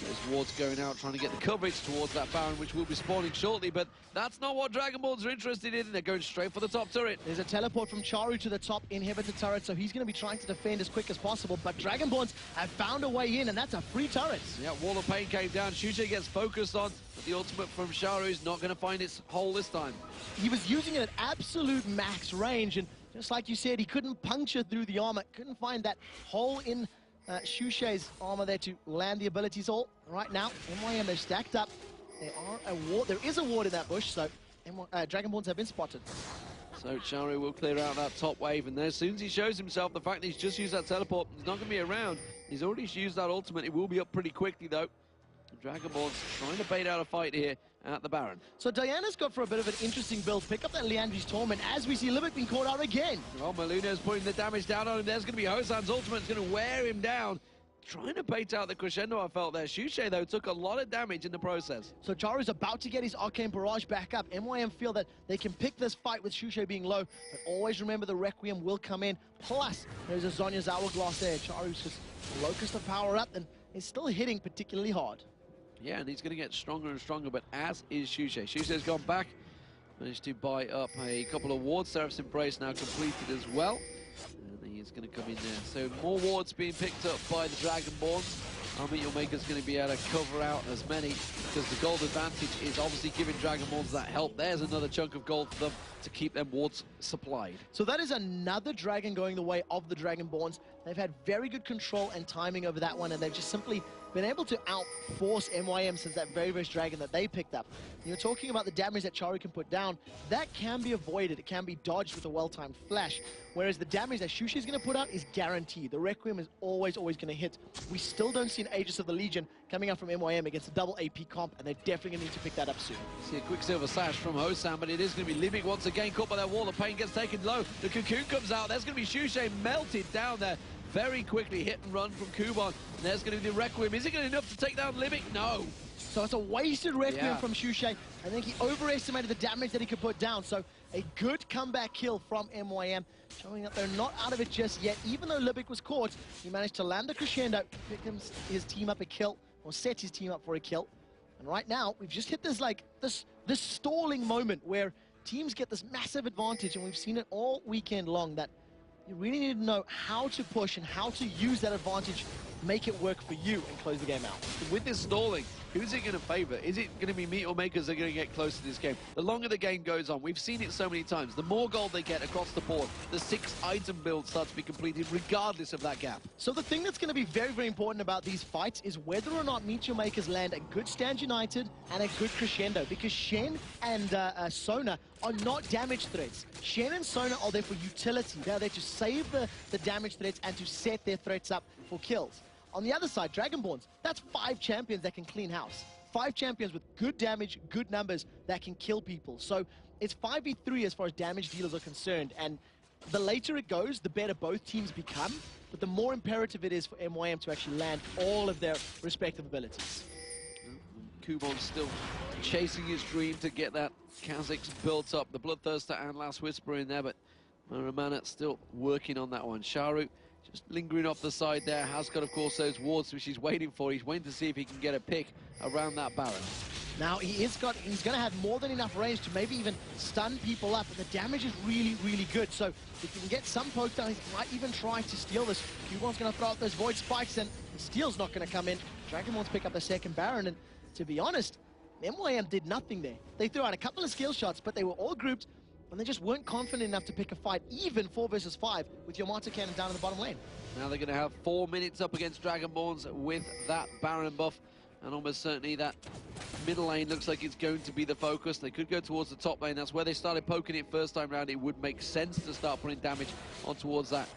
There's wards going out, trying to get the coverage towards that Baron, which will be spawning shortly, but that's not what Dragonborns are interested in. They're going straight for the top turret. There's a teleport from Charu to the top inhibitor turret, so he's going to be trying to defend as quick as possible, but Dragonborns have found a way in, and that's a free turret. Yeah, Wall of Pain came down. Shusha gets focused on, but the ultimate from Charu is not going to find its hole this time. He was using it at absolute max range, and just like you said, he couldn't puncture through the armor, couldn't find that hole in Shusha's armor there to land the abilities all. Right now, MYM is stacked up. There is a ward in that bush, so Dragonborns have been spotted. So Charu will clear out that top wave, and as soon as he shows himself, the fact that he's just used that teleport, he's not going to be around. He's already used that ultimate. It will be up pretty quickly, though. Dragonborns trying to bait out a fight here at the Baron. So Diana's got for a bit of an interesting build. Pick up that Leandri's Torment as we see Libic being caught out again. Well, Maluna's putting the damage down on him. There's going to be Hosan's ultimate. It's going to wear him down. Trying to bait out the crescendo, I felt there. Shushay, though, took a lot of damage in the process. So Charu's about to get his Arcane Barrage back up. MYM feel that they can pick this fight with Shushay being low, but always remember the Requiem will come in. Plus, there's a Zhonya's Hourglass there. Charu's just Locust of power up and is still hitting particularly hard. Yeah, and he's going to get stronger and stronger, but as is Shushay. Shushay's gone back, managed to buy up a couple of wards. Seraph's Embrace now completed as well. And he's going to come in there. So more wards being picked up by the Dragonborns. Your Maker's going to be able to cover out as many, because the gold advantage is obviously giving Dragonborns that help. There's another chunk of gold for them to keep them wards supplied. So that is another dragon going the way of the Dragonborns. They've had very good control and timing over that one, and they've just simply been able to outforce MYM since that very first dragon that they picked up. You're talking about the damage that Charu can put down. That can be avoided. It can be dodged with a well-timed flash, whereas the damage that Shushay is going to put out is guaranteed. The Requiem is always going to hit. We still don't see an Aegis of the Legion coming out from MYM against a double AP comp, and they're definitely going to need to pick that up soon. See a quick silver slash from Hosan, but it is going to be Libic once again caught by that wall. The pain gets taken low. The Cocoon comes out. There's going to be Shushay melted down there. Very quickly hit and run from Kuban. And there's going to be the Requiem. Is it going to be enough to take down Libic? No. So it's a wasted Requiem from Shushay. I think he overestimated the damage that he could put down. So a good comeback kill from MYM, showing that they're not out of it just yet. Even though Libic was caught, he managed to land the crescendo, pick his team up a kill, or set his team up for a kill. And right now, we've just hit this this stalling moment where teams get this massive advantage, and we've seen it all weekend long, that you really need to know how to push and how to use that advantage, make it work for you, and close the game out. With this stalling, who's it going to favor? Is it going to be Meteor Makers that are going to get close to this game? The longer the game goes on, we've seen it so many times, the more gold they get across the board, the 6-item build starts to be completed regardless of that gap. So the thing that's going to be very, very important about these fights is whether or not Meteor Makers land a good Stand United and a good crescendo, because Shen and Sona are not damage threats. Shen and Sona are there for utility. They're there to save the damage threats and to set their threats up for kills. On the other side, Dragonborns, that's 5 champions that can clean house. 5 champions with good damage, good numbers that can kill people. So it's 5v3 as far as damage dealers are concerned. And the later it goes, the better both teams become. But the more imperative it is for MYM to actually land all of their respective abilities. Kuban's still chasing his dream to get that Kha'Zix built up. The Bloodthirster and Last Whisper in there, but Ramana still working on that one. Sharu just lingering off the side there, has got, of course, those wards which he's waiting for. He's waiting to see if he can get a pick around that Baron. Now, he's going to have more than enough range to maybe even stun people up, but the damage is really, really good. So if he can get some poke down, he might even try to steal this. Kuban's going to throw out those Void Spikes, and the steal's not going to come in. Dragonborns pick up the second Baron, and to be honest, MYM did nothing there. They threw out a couple of skill shots, but they were all grouped, and they just weren't confident enough to pick a fight, even 4 versus 5, with Yamato Cannon down in the bottom lane. Now they're going to have 4 minutes up against Dragonborns with that Baron buff, and almost certainly that middle lane looks like it's going to be the focus. They could go towards the top lane. That's where they started poking it first time round. It would make sense to start putting damage on towards that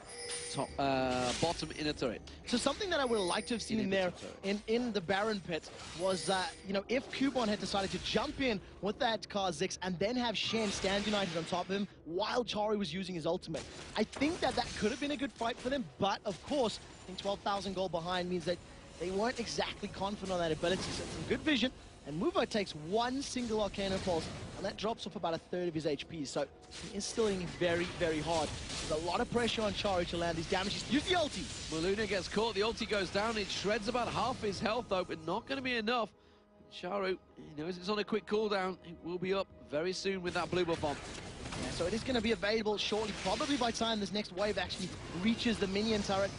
top, bottom inner turret. So something that I would have liked to have seen in there in the Baron pit was, you know, if Kuban had decided to jump in with that Kha'Zix and then have Shen stand united on top of him while Charu was using his ultimate. I think that could have been a good fight for them, but of course, I think 12,000 gold behind means that they weren't exactly confident on that ability. So some good vision, and Muvo takes 1 single Arcane Pulse, and that drops off about 1/3 of his HP, so he is still hitting very, very hard. There's a lot of pressure on Charu to land these damages. Use the ulti! Maluna gets caught, the ulti goes down, it shreds about half his health though, but not going to be enough. Charu, he knows it's on a quick cooldown. It will be up very soon with that blue buff on. Yeah, so it is going to be available shortly, probably by the time this next wave actually reaches the minion turret.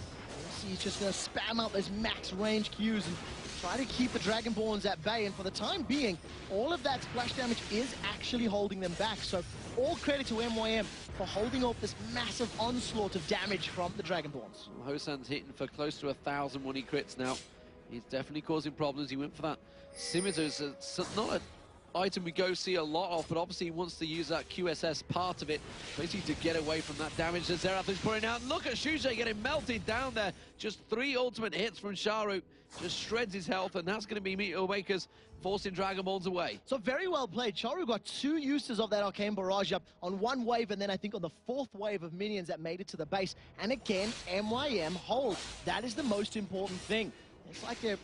He's just going to spam out those max range Qs and try to keep the Dragonborns at bay. And for the time being, all of that splash damage is actually holding them back. So all credit to MYM for holding off this massive onslaught of damage from the Dragonborns. Well, Hosan's hitting for close to 1,000 when he crits now. He's definitely causing problems. He went for that Scimitar. It's not an item we go see a lot of, but obviously he wants to use that QSS part of it, basically to get away from that damage that Xerath is putting out. Look at Shushay getting melted down there. Just 3 ultimate hits from Sharu. just shreds his health, and that's going to be Meteor Makers forcing Dragonborns away. So very well played. Charu got 2 uses of that Arcane Barrage up on 1 wave, and then I think on the 4th wave of minions that made it to the base. And again, MYM hold. That is the most important thing. It's like they're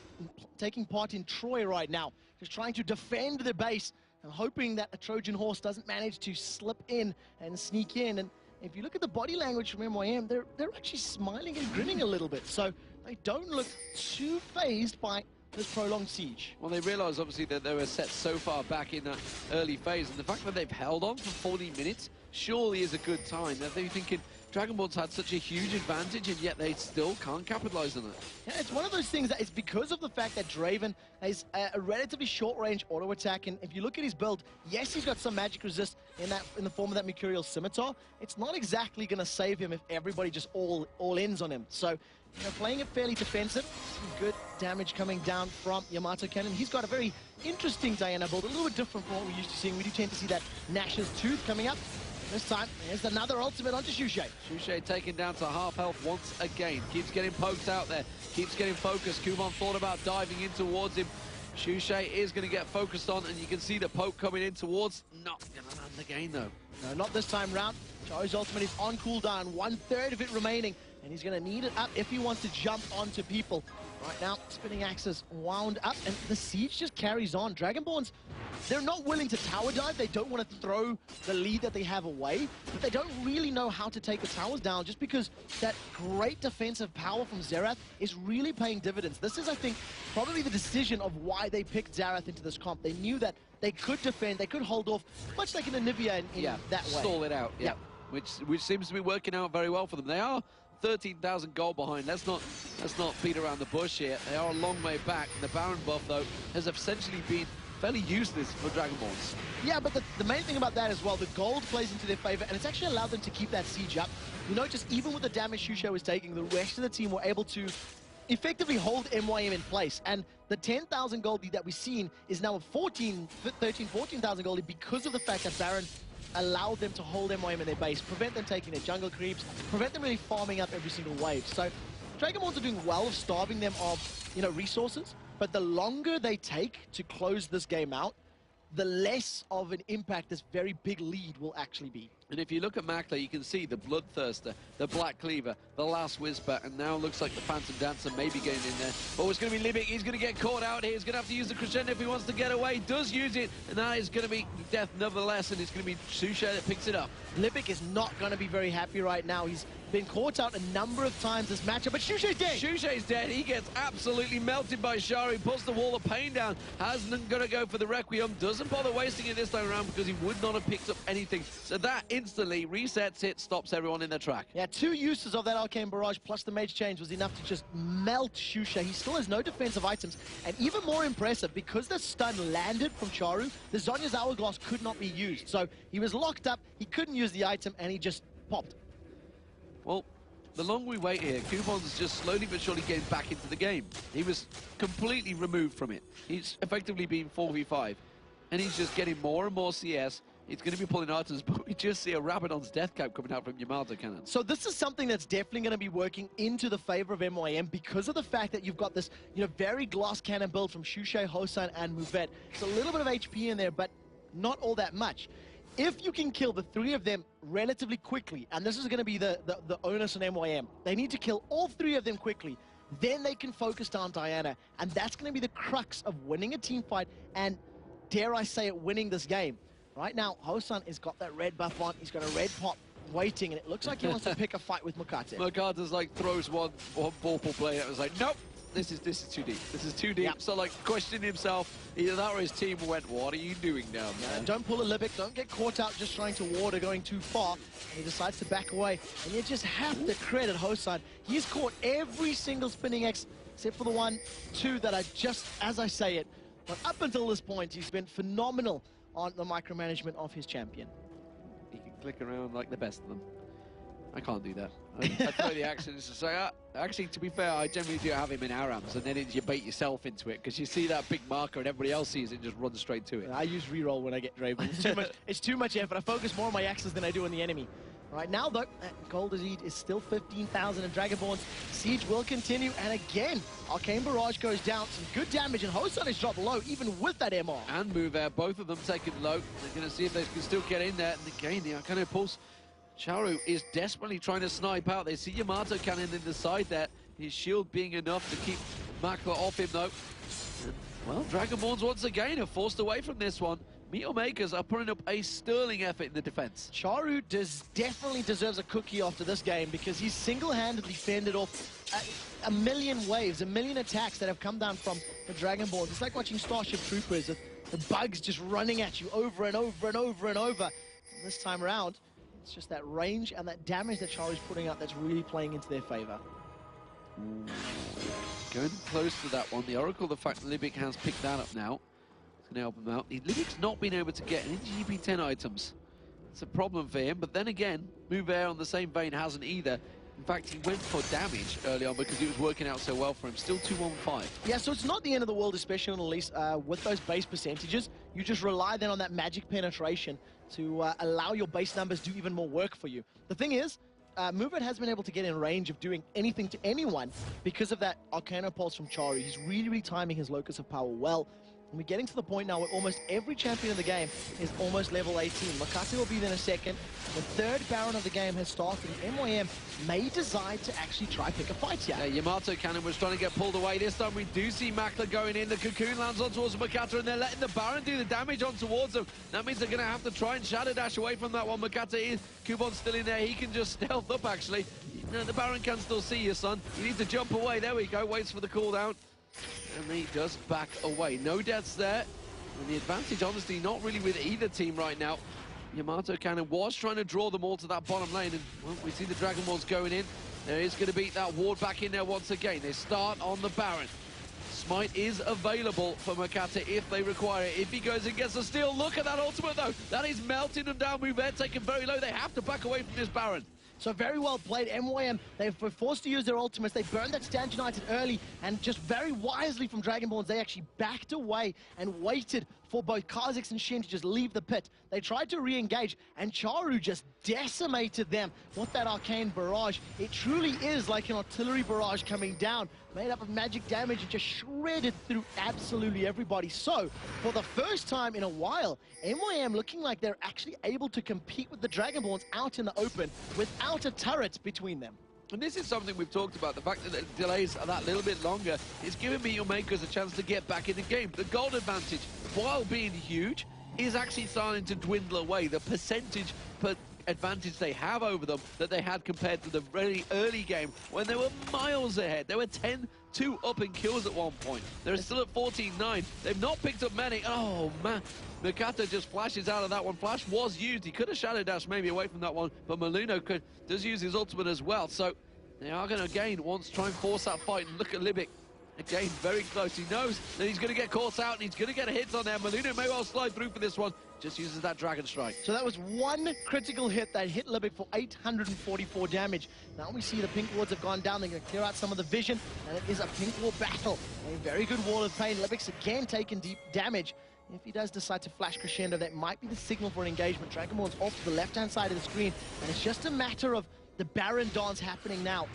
taking part in Troy right now, just trying to defend the base and hoping that a Trojan horse doesn't manage to slip in and sneak in. And if you look at the body language from MYM, they're actually smiling and grinning a little bit. So they don't look too phased by this prolonged siege. Well, they realize obviously that they were set so far back in that early phase, and the fact that they've held on for 40 minutes surely is a good time. That they're thinking Dragonborns had such a huge advantage, and yet they still can't capitalize on it. Yeah, it's one of those things that it's because of the fact that Draven has a relatively short-range auto attack, and if you look at his build, yes, he's got some magic resist in the form of that Mercurial Scimitar. It's not exactly going to save him if everybody just all ins on him. So, you know, playing it fairly defensive, some good damage coming down from Yamato Cannon. He's got a very interesting Diana build, a little bit different from what we're used to seeing. We do tend to see that Nash's Tooth coming up. This time, there's another ultimate onto Shushay. Shushay taken down to half health once again. Keeps getting poked out there. Keeps getting focused. Kuban thought about diving in towards him. Shushay is going to get focused on, and you can see the poke coming in towards. Not going to land the game, though. No, not this time round. Charu's ultimate is on cooldown. 1/3 of it remaining, and he's going to need it up if he wants to jump onto people. Right now, Spinning Axe is wound up, and the siege just carries on. Dragonborns, they're not willing to tower dive. They don't want to throw the lead that they have away, but they don't really know how to take the towers down just because that great defensive power from Xerath is really paying dividends. This is, I think, probably the decision of why they picked Xerath into this comp. They knew that they could defend, they could hold off, much like in Anivia in that way. Stall it out, yeah. Which seems to be working out very well for them. They are 13,000 gold behind. Let's not beat around the bush here. They are a long way back. The Baron buff, though, has essentially been fairly useless for Dragonborns. Yeah, but the main thing about that as well, the gold plays into their favor, and it's actually allowed them to keep that siege up. You notice, even with the damage Shushay was taking, the rest of the team were able to effectively hold MYM in place. And the 10,000 gold lead that we've seen is now a 14,000 gold lead because of the fact that Baron allowed them to hold MYM in their base, prevent them taking their jungle creeps, prevent them really farming up every single wave. So Dragonborns are doing well of starving them of, you know, resources, but the longer they take to close this game out, the less of an impact this very big lead will actually be. And if you look at Makler, you can see the Bloodthirster, the Black Cleaver, the Last Whisper, and now looks like the Phantom Dancer may be getting in there. Oh, it's going to be Libic. He's going to get caught out here. He's going to have to use the Crescendo if he wants to get away. Does use it, and that is going to be death nevertheless, and it's going to be Shushay that picks it up. Libic is not going to be very happy right now. He's been caught out a number of times this matchup, but Shushay's dead. Shushay's dead. He gets absolutely melted by Shari, puts the wall of pain down, hasn't going to go for the Requiem, doesn't bother wasting it this time around because he would not have picked up anything. So that instantly resets it, stops everyone in their track. Yeah, 2 uses of that Arcane Barrage plus the Mage Change was enough to just melt Shushay. He still has no defensive items, and even more impressive, because the stun landed from Charu, the Zhonya's Hourglass could not be used. So he was locked up, he couldn't use the item, and he just popped. Well, the longer we wait here, Kuban's just slowly but surely getting back into the game. He was completely removed from it. He's effectively been 4v5, and he's just getting more and more CS. He's going to be pulling items, but we just see a Rabadon's Death Cap coming out from Yamato Cannon. So this is something that's definitely going to be working into the favor of MYM because of the fact that you've got this, you know, very glass cannon build from Shushay, Hosan, and Movet. It's a little bit of HP in there, but not all that much. If you can kill the 3 of them relatively quickly, and this is going to be the onus on MYM, they need to kill all 3 of them quickly, then they can focus down Diana, and that's going to be the crux of winning a team fight and, dare I say it, winning this game. Right now, Hosan has got that red buff on, he's got a red pop waiting, and it looks like he wants to pick a fight with Mokate. Mokate's like throws one ball play, it was like, nope! This is too deep. This is too deep. Yep. So like questioning himself, either that or his team went, what are you doing down there? Don't pull a Libic, don't get caught out just trying to ward or going too far. And he decides to back away. And you just have to credit Hosan. He's caught every single Spinning X, except for the 1, 2 that are just as I say it. But up until this point, he's been phenomenal on the micromanagement of his champion. He can click around like the best of them. I can't do that. I throw the action. It's just like, actually, to be fair, I generally do have him in ARAMs, and then you bait yourself into it because you see that big marker and everybody else sees it and just runs straight to it. I use reroll when I get Draven. It's too much effort. I focus more on my axes than I do on the enemy. Right now, though, gold is still 15,000, and Dragonborns siege will continue. And again, Arcane Barrage goes down. Some good damage, and Hosan is dropped low, even with that MR. And move out, both of them taken low. They're going to see if they can still get in there. And again, the Arcane Pulse, Charu is desperately trying to snipe out. They see Yamato cannon in the side there. His shield being enough to keep Makla off him, though. And, well, Dragonborns once again are forced away from this one. Meteor Makers are putting up a sterling effort in the defense. Charu definitely deserves a cookie after this game, because he's single-handedly fended off a million waves, a million attacks that have come down from the Dragonborns. It's like watching Starship Troopers, with the bugs just running at you over and over and over and over. And this time around, it's just that range and that damage that Charu's putting out that's really playing into their favor. Going close to that one. The Oracle, the fact that Libic has picked that up now, it's going to help him out. Libic's not been able to get any GP10 items. It's a problem for him, but then again, Mover on the same vein hasn't either. In fact, he went for damage early on because it was working out so well for him. Still 2-1-5. Yeah, so it's not the end of the world, especially on Elise. With those base percentages, you just rely then on that magic penetration to allow your base numbers to do even more work for you. The thing is, Mover has been able to get in range of doing anything to anyone because of that Arcano Pulse from Charu. He's really timing his Locus of Power well. And we're getting to the point now where almost every champion in the game is almost level 18. Makate will be there in a second. The third Baron of the game has started. MYM may decide to actually try pick a fight here. Yeah, Yamato Cannon was trying to get pulled away. This time we do see Makla going in. The Cocoon lands on towards Makata, and they're letting the Baron do the damage on towards them. That means they're going to have to try and Shadow Dash away from that one. Makata is. Kubon's still in there. He can just stealth up, actually. No, the Baron can still see you, son. You need to jump away. There we go. Waits for the cooldown. And he does back away. No deaths there. And the advantage, honestly, not really with either team right now. Yamato Cannon was trying to draw them all to that bottom lane. And well, we see the Dragonborns going in. There is going to be that ward back in there once again. They start on the Baron. Smite is available for Makata if they require it. If he goes and gets a steal, look at that ultimate, though. That is melting them down. Mover taken very low. They have to back away from this Baron. So very well played, MYM. They were forced to use their ultimates. They burned that Stand United early, and just very wisely from Dragonborns, they actually backed away and waited for both Kha'Zix and Shen to just leave the pit. They tried to re-engage, and Charu just decimated them with that Arcane Barrage. It truly is like an artillery barrage coming down, made up of magic damage and just shredded through absolutely everybody. So, for the first time in a while, MYM looking like they're actually able to compete with the Dragonborns out in the open without a turret between them. And this is something we've talked about. The fact that the delays are that little bit longer is giving Meteor Makers a chance to get back in the game. The gold advantage, while being huge, is actually starting to dwindle away. The percentage per advantage they have over them that they had compared to the very early game when they were miles ahead. They were 10-2 up in kills at one point. They're still at 14-9. They've not picked up many. Oh, man. Makata just flashes out of that one. Flash was used. He could have Shadow Dash maybe away from that one, but Maluno does use his ultimate as well. So they are going to, again, once try and force that fight. And look at Libic. Again, very close. He knows that he's going to get caught out and he's going to get a hit on there. Maluno may well slide through for this one. Just uses that Dragon Strike. So that was one critical hit that hit Libic for 844 damage. Now we see the pink wards have gone down. They're going to clear out some of the vision, and it is a pink ward battle. A very good wall of pain. Libic's again taking deep damage. If he does decide to flash Crescendo, that might be the signal for an engagement. Dragonborn's off to the left-hand side of the screen, and it's just a matter of the Baron dance happening now.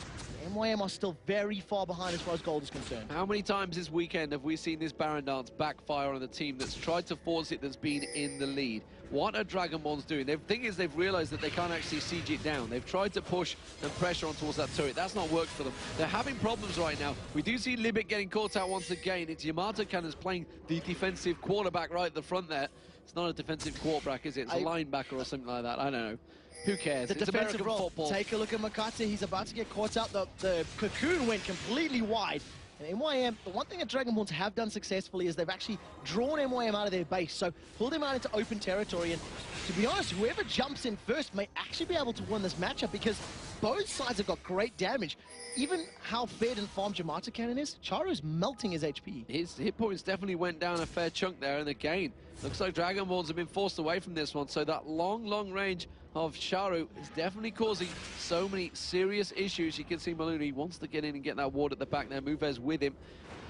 MYM are still very far behind as far as gold is concerned. How many times this weekend have we seen this Baron dance backfire on the team that's tried to force it, that's been in the lead? What are Dragonborns doing? The thing is, they've realized that they can't actually siege it down. They've tried to push and pressure on towards that turret. That's not worked for them. They're having problems right now. We do see Libic getting caught out once again. It's Yamato Cannons playing the defensive quarterback right at the front there. It's not a defensive quarterback, is it? It's a linebacker or something like that. I don't know. Who cares? The it's defensive American role. Football. Take a look at Makate. He's about to get caught out. The cocoon went completely wide. And MYM, the one thing that Dragonborns have done successfully is they've actually drawn MYM out of their base. So pulled him out into open territory. And to be honest, whoever jumps in first may actually be able to win this matchup, because both sides have got great damage. Even how fed and farmed Yamato Cannon is, Charu's melting his HP. His hit points definitely went down a fair chunk there. And again, looks like Dragonborns have been forced away from this one. So that long range of Charu is definitely causing so many serious issues. You can see Maluni wants to get in and get that ward at the back there. Mouvez with him.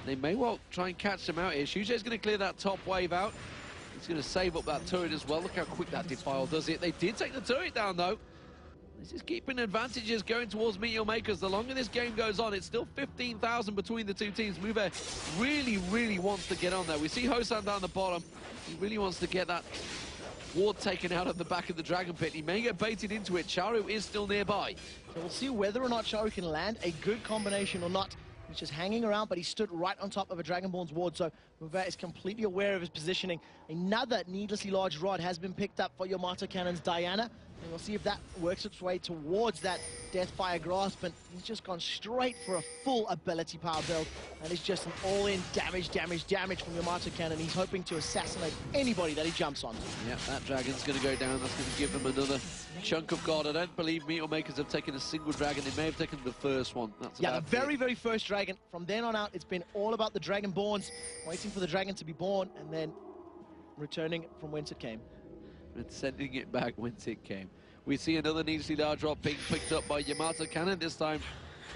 They may well try and catch them out here. Shujai's going to clear that top wave out. He's going to save up that turret as well. Look how quick that defile does it. They did take the turret down, though. This is keeping advantages going towards Meteor Makers. The longer this game goes on, it's still 15,000 between the two teams. Move really wants to get on there. We see Hosan down the bottom. He really wants to get that ward taken out of the back of the Dragon Pit. He may get baited into it. Charu is still nearby. So we'll see whether or not Charu can land a good combination or not. He's just hanging around, but he stood right on top of a Dragonborns ward, so Mover is completely aware of his positioning. Another needlessly large rod has been picked up for Yamato Cannon's Diana, and we'll see if that works its way towards that Deathfire Grasp, and he's just gone straight for a full ability power build, and it's just an all-in damage from Yamato Cannon. He's hoping to assassinate anybody that he jumps on. Yeah, that dragon's going to go down. That's going to give them another chunk of God. I don't believe Meteor Makers have taken a single dragon. They may have taken the first one. That's the very first dragon. From then on out, it's been all about the Dragonborns, waiting for the dragon to be born, and then returning from whence it came. And sending it back whence it came. We see another needlessly large drop being picked up by Yamato Cannon. This time,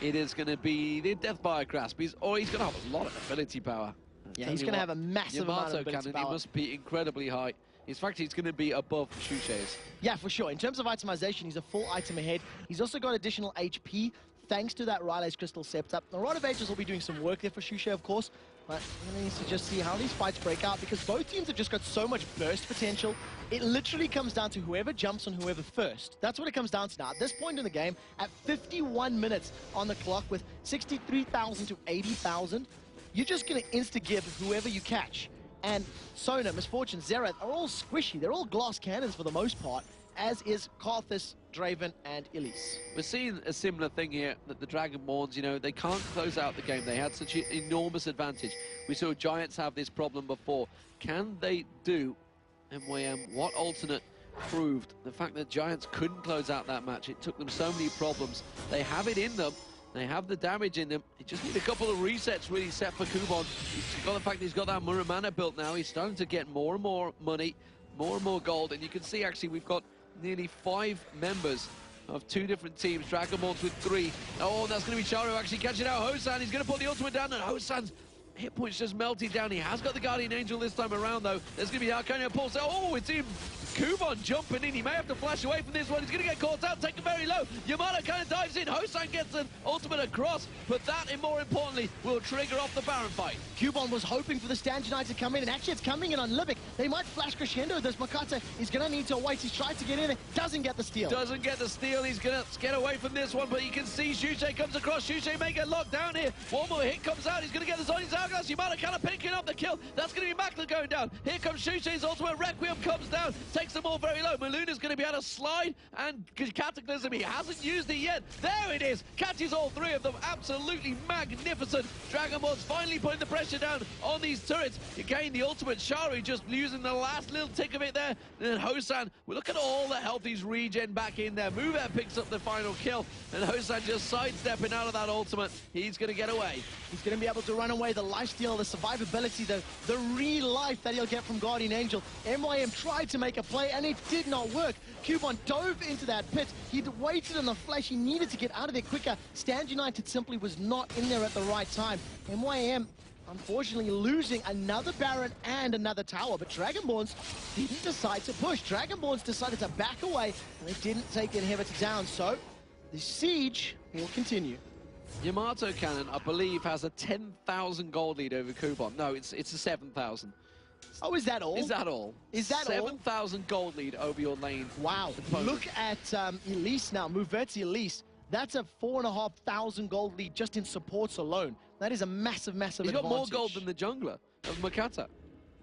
it is going to be the Deathfire Grasp. He's going to have a lot of ability power. Yeah, he's going to have a massive amount of ability power. He must be incredibly high. In fact, he's going to be above Shushe's. Yeah, for sure. In terms of itemization, he's a full item ahead. He's also got additional HP thanks to that Riley's Crystal Scepter. A lot of Ages will be doing some work there for Shushe, of course, but we need to just see how these fights break out, because both teams have just got so much burst potential. It literally comes down to whoever jumps on whoever first. That's what it comes down to now. At this point in the game, at 51 minutes on the clock with 63,000 to 80,000, you're just going to insta-give whoever you catch. And Sona, Misfortune, Zerath are all squishy. They're all glass cannons for the most part, as is Karthus, Draven, and Elise. We're seeing a similar thing here, that the Dragonborns, you know, they can't close out the game. They had such an enormous advantage. We saw Giants have this problem before. Can they do, MYM, what Alternate proved? The fact that Giants couldn't close out that match. It took them so many problems. They have it in them. They have the damage in them. They just need a couple of resets really set for Kubon. He's got the fact that he's got that Muramana built now. He's starting to get more and more money, more and more gold. And you can see, actually, we've got nearly 5 members of 2 different teams. Dragonborns with 3. Oh, that's going to be Charu actually catching out Hosan. He's going to put the ultimate down, and Hosan's hit points just melted down. He has got the Guardian Angel this time around, though. There's going to be Arcania Pulse. Oh, it's him. Kubon jumping in. He may have to flash away from this one. He's going to get caught out, taken very low. Yamato kind of dives in. Hosan gets an ultimate across, but that, and more importantly, will trigger off the Baron fight. Kubon was hoping for the Stand United to come in, and actually it's coming in on Libic. They might flash crescendo. This Makata is going to need to wait. He's tried to get in it. Doesn't get the steal. Doesn't get the steal. He's going to get away from this one, but you can see Shushe comes across. Shushe may get locked down here. One more hit comes out. He's going to get the Zoni's Hourglass. Yamato kind of picking up the kill. That's going to be Makla going down. Here comes Shushe's ultimate. Requiem comes down. Takes them all very low. Maluna's going to be able to slide, and Cataclysm, he hasn't used it yet. There it is. Catches all 3 of them. Absolutely magnificent. Dragonborns finally putting the pressure down on these turrets. Again, the ultimate Charu just using the last little tick of it there. And then Hosan, we look at all the health he's regen back in there. Mover picks up the final kill, and Hosan just sidestepping out of that ultimate. He's going to get away. He's going to be able to run away. The lifesteal, the survivability, the real life that he'll get from Guardian Angel. MYM tried to make a play, and it did not work. Kubon dove into that pit. He'd waited on the flash. He needed to get out of there quicker. Stand United simply was not in there at the right time. MYM, unfortunately, losing another Baron and another tower, but Dragonborns didn't decide to push. Dragonborns decided to back away, and they didn't take the inhibitor down, so the siege will continue. Yamato Cannon, I believe, has a 10,000 gold lead over Kubon. No, it's a 7,000. Oh, is that all? Is that all? Is that 7,000 gold lead over your lane. Wow. Look at Elise now. Muverti Elise. That's a 4,500 gold lead just in supports alone. That is a massive advantage. He's got more gold than the jungler of Makata.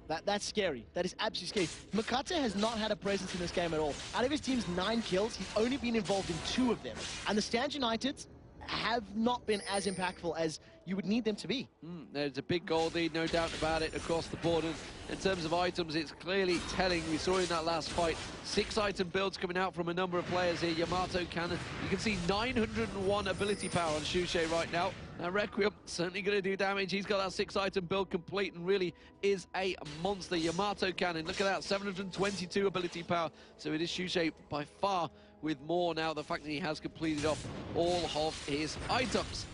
That's scary. That is absolutely scary. Makata has not had a presence in this game at all. Out of his team's 9 kills, he's only been involved in 2 of them. And the Stand Uniteds have not been as impactful as you would need them to be. There's a big gold lead, no doubt about it, across the board. And in terms of items, it's clearly telling. We saw in that last fight, 6 item builds coming out from a number of players here. Yamato Cannon, you can see 901 ability power on Shushe right now. And Requiem certainly going to do damage. He's got that 6 item build complete and really is a monster. Yamato Cannon, look at that, 722 ability power. So it is Shushe by far with more now, the fact that he has completed off all of his items.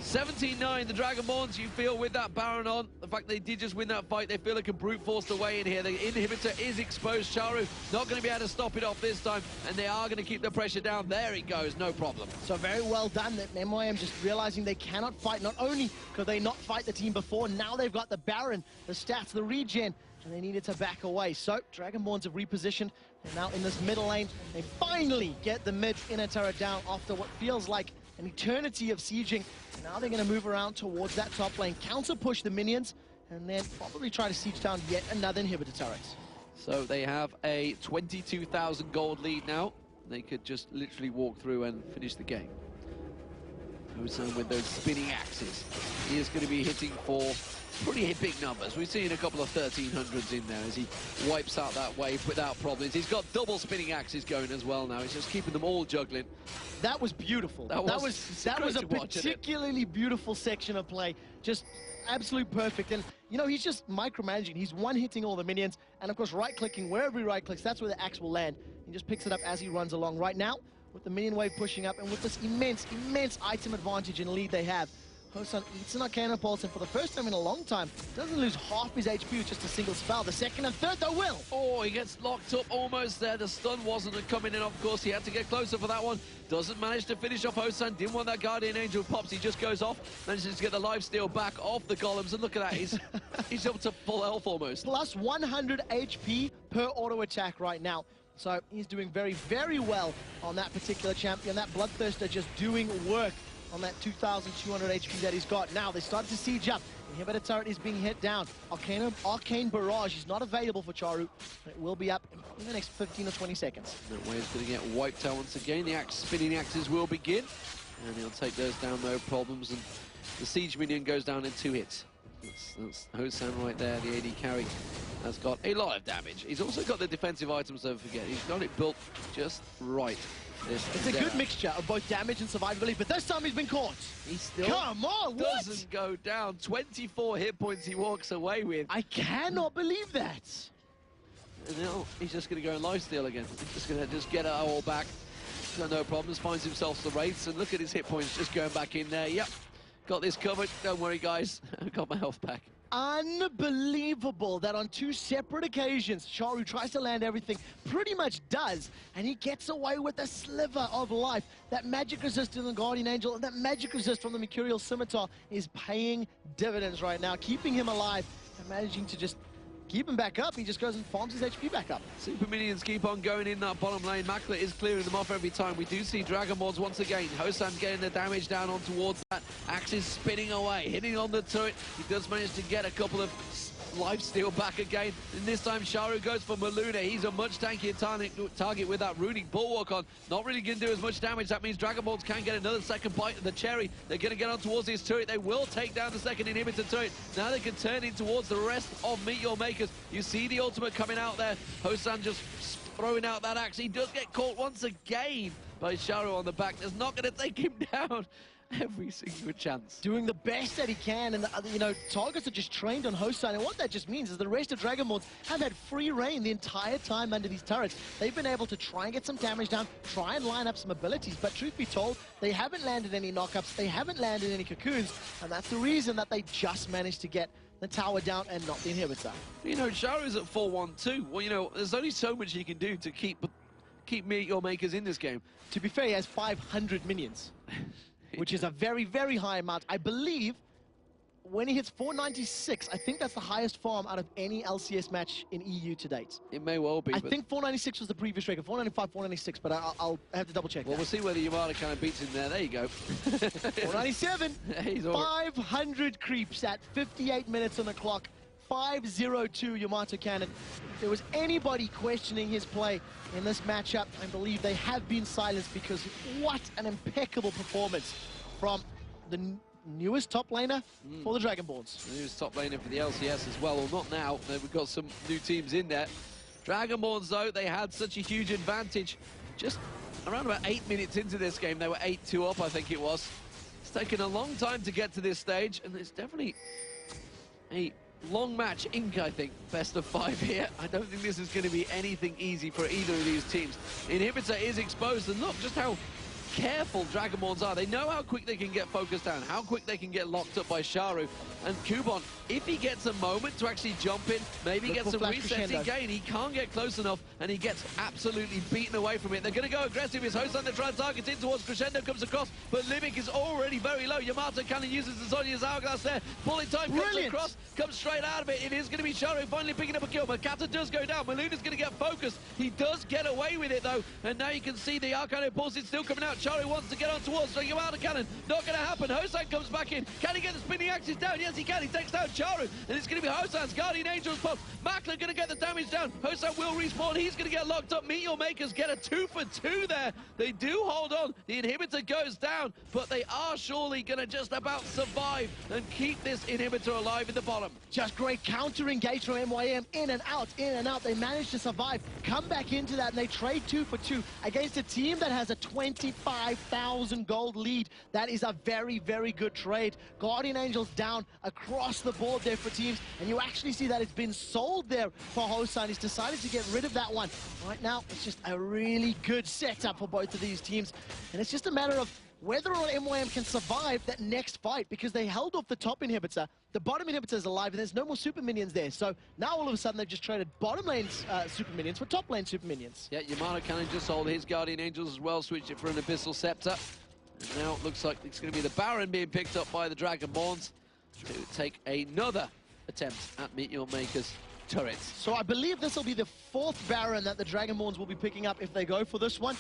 17-9, the Dragonborns, you feel with that Baron on, the fact they did just win that fight, they feel they can brute force the way in here. The inhibitor is exposed. Charu not going to be able to stop it off this time, and they are going to keep the pressure down. There he goes, no problem. So very well done that MYM just realizing they cannot fight. Not only could they not fight the team before, now they've got the Baron, the stats, the regen, and they needed to back away. So Dragonborns have repositioned. They're now in this middle lane. They finally get the mid inner turret down after what feels like an eternity of sieging. Now they're going to move around towards that top lane, counter push the minions, and then probably try to siege down yet another inhibitor turret. So they have a 22,000 gold lead now. They could just literally walk through and finish the game. Hosan with those spinning axes. He is going to be hitting for pretty big numbers. We've seen a couple of 1300s in there as he wipes out that wave without problems. He's got double spinning axes going as well now. He's just keeping them all juggling. That was beautiful. That was a particularly beautiful section of play. Just absolute perfect. And, you know, he's just micromanaging. He's one-hitting all the minions. And, of course, right-clicking. Wherever he right-clicks, that's where the axe will land. He just picks it up as he runs along. Right now, with the minion wave pushing up and with this immense item advantage and lead they have, Hosan eats an Arcana Pulse, and for the first time in a long time, doesn't lose half his HP with just a single spell. The second and third, though, will. Oh, he gets locked up almost there. The stun wasn't coming in, of course. He had to get closer for that one. Doesn't manage to finish off Hosan. Didn't want that Guardian Angel pops. He just goes off. Manages to get the lifesteal back off the golems. And look at that. He's up to full health almost. Plus 100 HP per auto attack right now. So he's doing very, very well on that particular champion. That Bloodthirster just doing work on that 2,200 HP that he's got. Now they start to siege up. The inhibitor turret is being hit down. Arcane Barrage is not available for Charu. It will be up in the next 15 or 20 seconds. That wave's going to get wiped out once again. The spinning axes will begin. And he'll take those down, no problems. And the siege minion goes down in 2 hits. That's Hosan right there, the AD carry. Has got a lot of damage. He's also got the defensive items, don't forget. He's got it built just right. It's a good mixture of both damage and survivability, but this time he's been caught. He still doesn't go down. 24 hit points he walks away with. I cannot believe that. And now he's just going to go and lifesteal again. He's just going to get it all back. Got no problems, finds himself the wraiths, and look at his hit points just going back in there. Yep, got this covered. Don't worry, guys. I've got my health back. Unbelievable that on 2 separate occasions, Charu tries to land everything, pretty much does, and he gets away with a sliver of life. That magic resist in the Guardian Angel and that magic resist from the Mercurial Scimitar is paying dividends right now, keeping him alive and managing to just keep him back up. He just goes and farms his HP back up. Super minions keep on going in that bottom lane. Makler is clearing them off every time. We do see Dragonborns once again. Hosan getting the damage down on towards that. Axe is spinning away, hitting on the turret. He does manage to get a couple of lifesteal back again. And this time Charu goes for Maluna. He's a much tankier target with that runic bulwark on. Not really going to do as much damage. That means Dragonborns can get another second bite of the cherry. They're going to get on towards his turret. They will take down the second inhibitor turret. Now they can turn in towards the rest of Meet Your Makers. You see the ultimate coming out there. Hosan just throwing out that axe. He does get caught once again by Charu on the back. That's not going to take him down. Every single chance. Doing the best that he can, and you know, targets are just trained on Hosan, and what that just means is the rest of Dragonborns have had free reign the entire time under these turrets. They've been able to try and get some damage down, try and line up some abilities, but truth be told, they haven't landed any knockups, they haven't landed any cocoons, and that's the reason that they just managed to get the tower down and not the inhibitor. You know, Charu's at 4-1-2. Well, you know, there's only so much you can do to keep Meet Your Makers in this game. To be fair, he has 500 minions. Which is a very, very high amount. I believe when he hits 496, I think that's the highest farm out of any LCS match in EU to date. It may well be. I think 496 was the previous record, 495, 496, but I'll have to double check. Well, we'll see whether Yamada kind of beats him there. There you go. 497. 500 creeps at 58 minutes on the clock. 502 Yamato Cannon. If there was anybody questioning his play in this matchup, I believe they have been silenced, because what an impeccable performance from the newest top laner for the Dragonborns. The newest top laner for the LCS as well. Well, not now. We've got some new teams in there. Dragonborns, though, they had such a huge advantage. Just around about 8 minutes into this game, they were 8-2 up, I think it was. It's taken a long time to get to this stage, and it's definitely a long match, Ink, I think. Best of 5 here. I don't think this is going to be anything easy for either of these teams. Inhibitor is exposed, and look just how careful Dragonborns are. They know how quick they can get focused down, how quick they can get locked up by Sharu. And Kubon, if he gets a moment to actually jump in, maybe get some resets in gain, he can't get close enough, and he gets absolutely beaten away from it. They're going to go aggressive. It's Hosan that tries to target in towards Crescendo, comes across, but Libic is already very low. Yamato Cannon uses the Zonia's Hourglass there. Bullet time comes across, comes straight out of it. It is going to be Sharu finally picking up a kill. Makata does go down. Maluna's going to get focused. He does get away with it, though, and now you can see the Arcano Pulse is still coming out. Sharu wants to get on towards Yamato Cannon. Not going to happen. Hosan comes back in. Can he get the spinning axis down? Yes, he can. He takes down Charu, and it's going to be Hosan's Guardian Angels pop. Makler going to get the damage down. Hosan will respawn. He's going to get locked up. Meteor Makers get a 2 for 2 there. They do hold on. The inhibitor goes down, but they are surely going to just about survive and keep this inhibitor alive in the bottom. Just great counter engage from MYM. In and out, in and out. They manage to survive, come back into that, and they trade 2 for 2 against a team that has a 25,000 gold lead. That is a very, very good trade. Guardian Angels down across the board there for teams, and you actually see that it's been sold there for Hosan. He's decided to get rid of that one. Right now, it's just a really good setup for both of these teams, and it's just a matter of whether or not MYM can survive that next fight, because they held off the top inhibitor. The bottom inhibitor is alive, and there's no more super minions there. So now all of a sudden they've just traded bottom lane super minions for top lane super minions. Yeah, Yamato Cannon just sold his Guardian Angels as well, switched it for an Abyssal Scepter. And now it looks like it's going to be the Baron being picked up by the Dragonborns to take another attempt at Meteor Maker's turrets. So I believe this will be the 4th Baron that the Dragonborns will be picking up if they go for this one.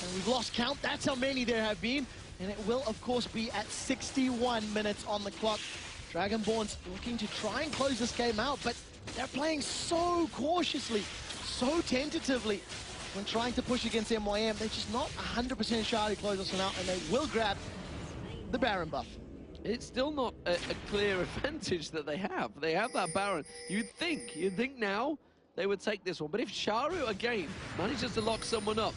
And we've lost count. That's how many there have been. And it will, of course, be at 61 minutes on the clock. Dragonborns looking to try and close this game out, but they're playing so cautiously, so tentatively when trying to push against MYM. They're just not 100% sure to close this one out, and they will grab the Baron buff. It's still not a clear advantage that they have. They have that Baron. You'd think now they would take this one. But if Sharu, again, manages to lock someone up,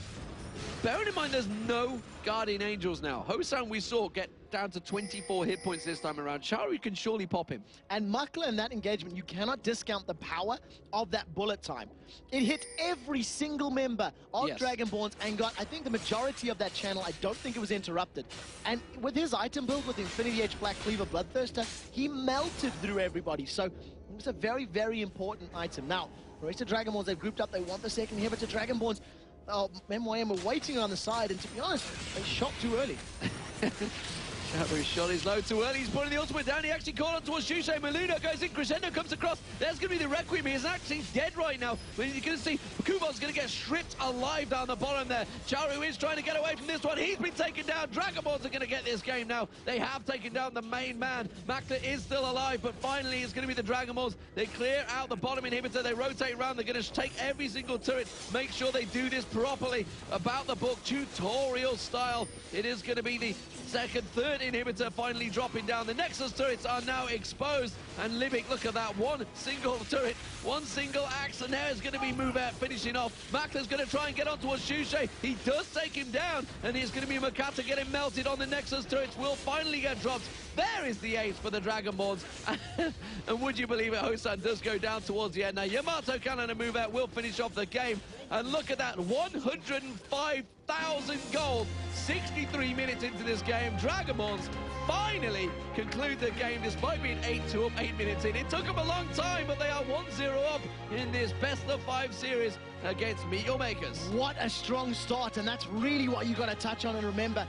bearing in mind there's no Guardian Angels now. Hosan we saw get down to 24 hit points this time around. Sharu can surely pop him. And Makler in that engagement, you cannot discount the power of that bullet time. It hit every single member of Dragonborns and got, I think, the majority of that channel. I don't think it was interrupted. And with his item build with Infinity Edge Black Cleaver Bloodthirster, he melted through everybody. So it was a very, very important item. Now, the rest of Dragonborns, they've grouped up. They want the second inhibitor. Dragonborns, MYM were waiting on the side, and to be honest, they shot too early. Sharu shot his low too early. He's putting the ultimate down. He actually called on towards Shushay. Maluna goes in. Crescendo comes across. There's going to be the Requiem. He is actually dead right now. But you're going to see Kubon's going to get stripped alive down the bottom there. Sharu is trying to get away from this one. He's been taken down. Dragonborns are going to get this game now. They have taken down the main man. Makler is still alive, but finally it's going to be the Dragonborns. They clear out the bottom inhibitor. They rotate around. They're going to take every single turret. Make sure they do this properly. About the book, tutorial style. It is going to be the second, third inhibitor finally dropping down. The Nexus turrets are now exposed, and Libic, look at that, one single turret, one single axe, and there is going to be Mouvette finishing off. Makler's going to try and get on towards Shushay. He does take him down, and it's going to be Makata getting melted on the Nexus turrets. Will finally get dropped. There is the ace for the Dragonborns. And would you believe it, Hosan does go down towards the end. Now, Yamato Cannon and Mouvette will finish off the game. And look at that, 105,000 gold, 63 minutes into this game. Dragonborns finally conclude the game despite being 8 minutes in. It took them a long time, but they are 1-0 up in this best-of-5 series against Meteor Makers. What a strong start, and that's really what you got to touch on and remember.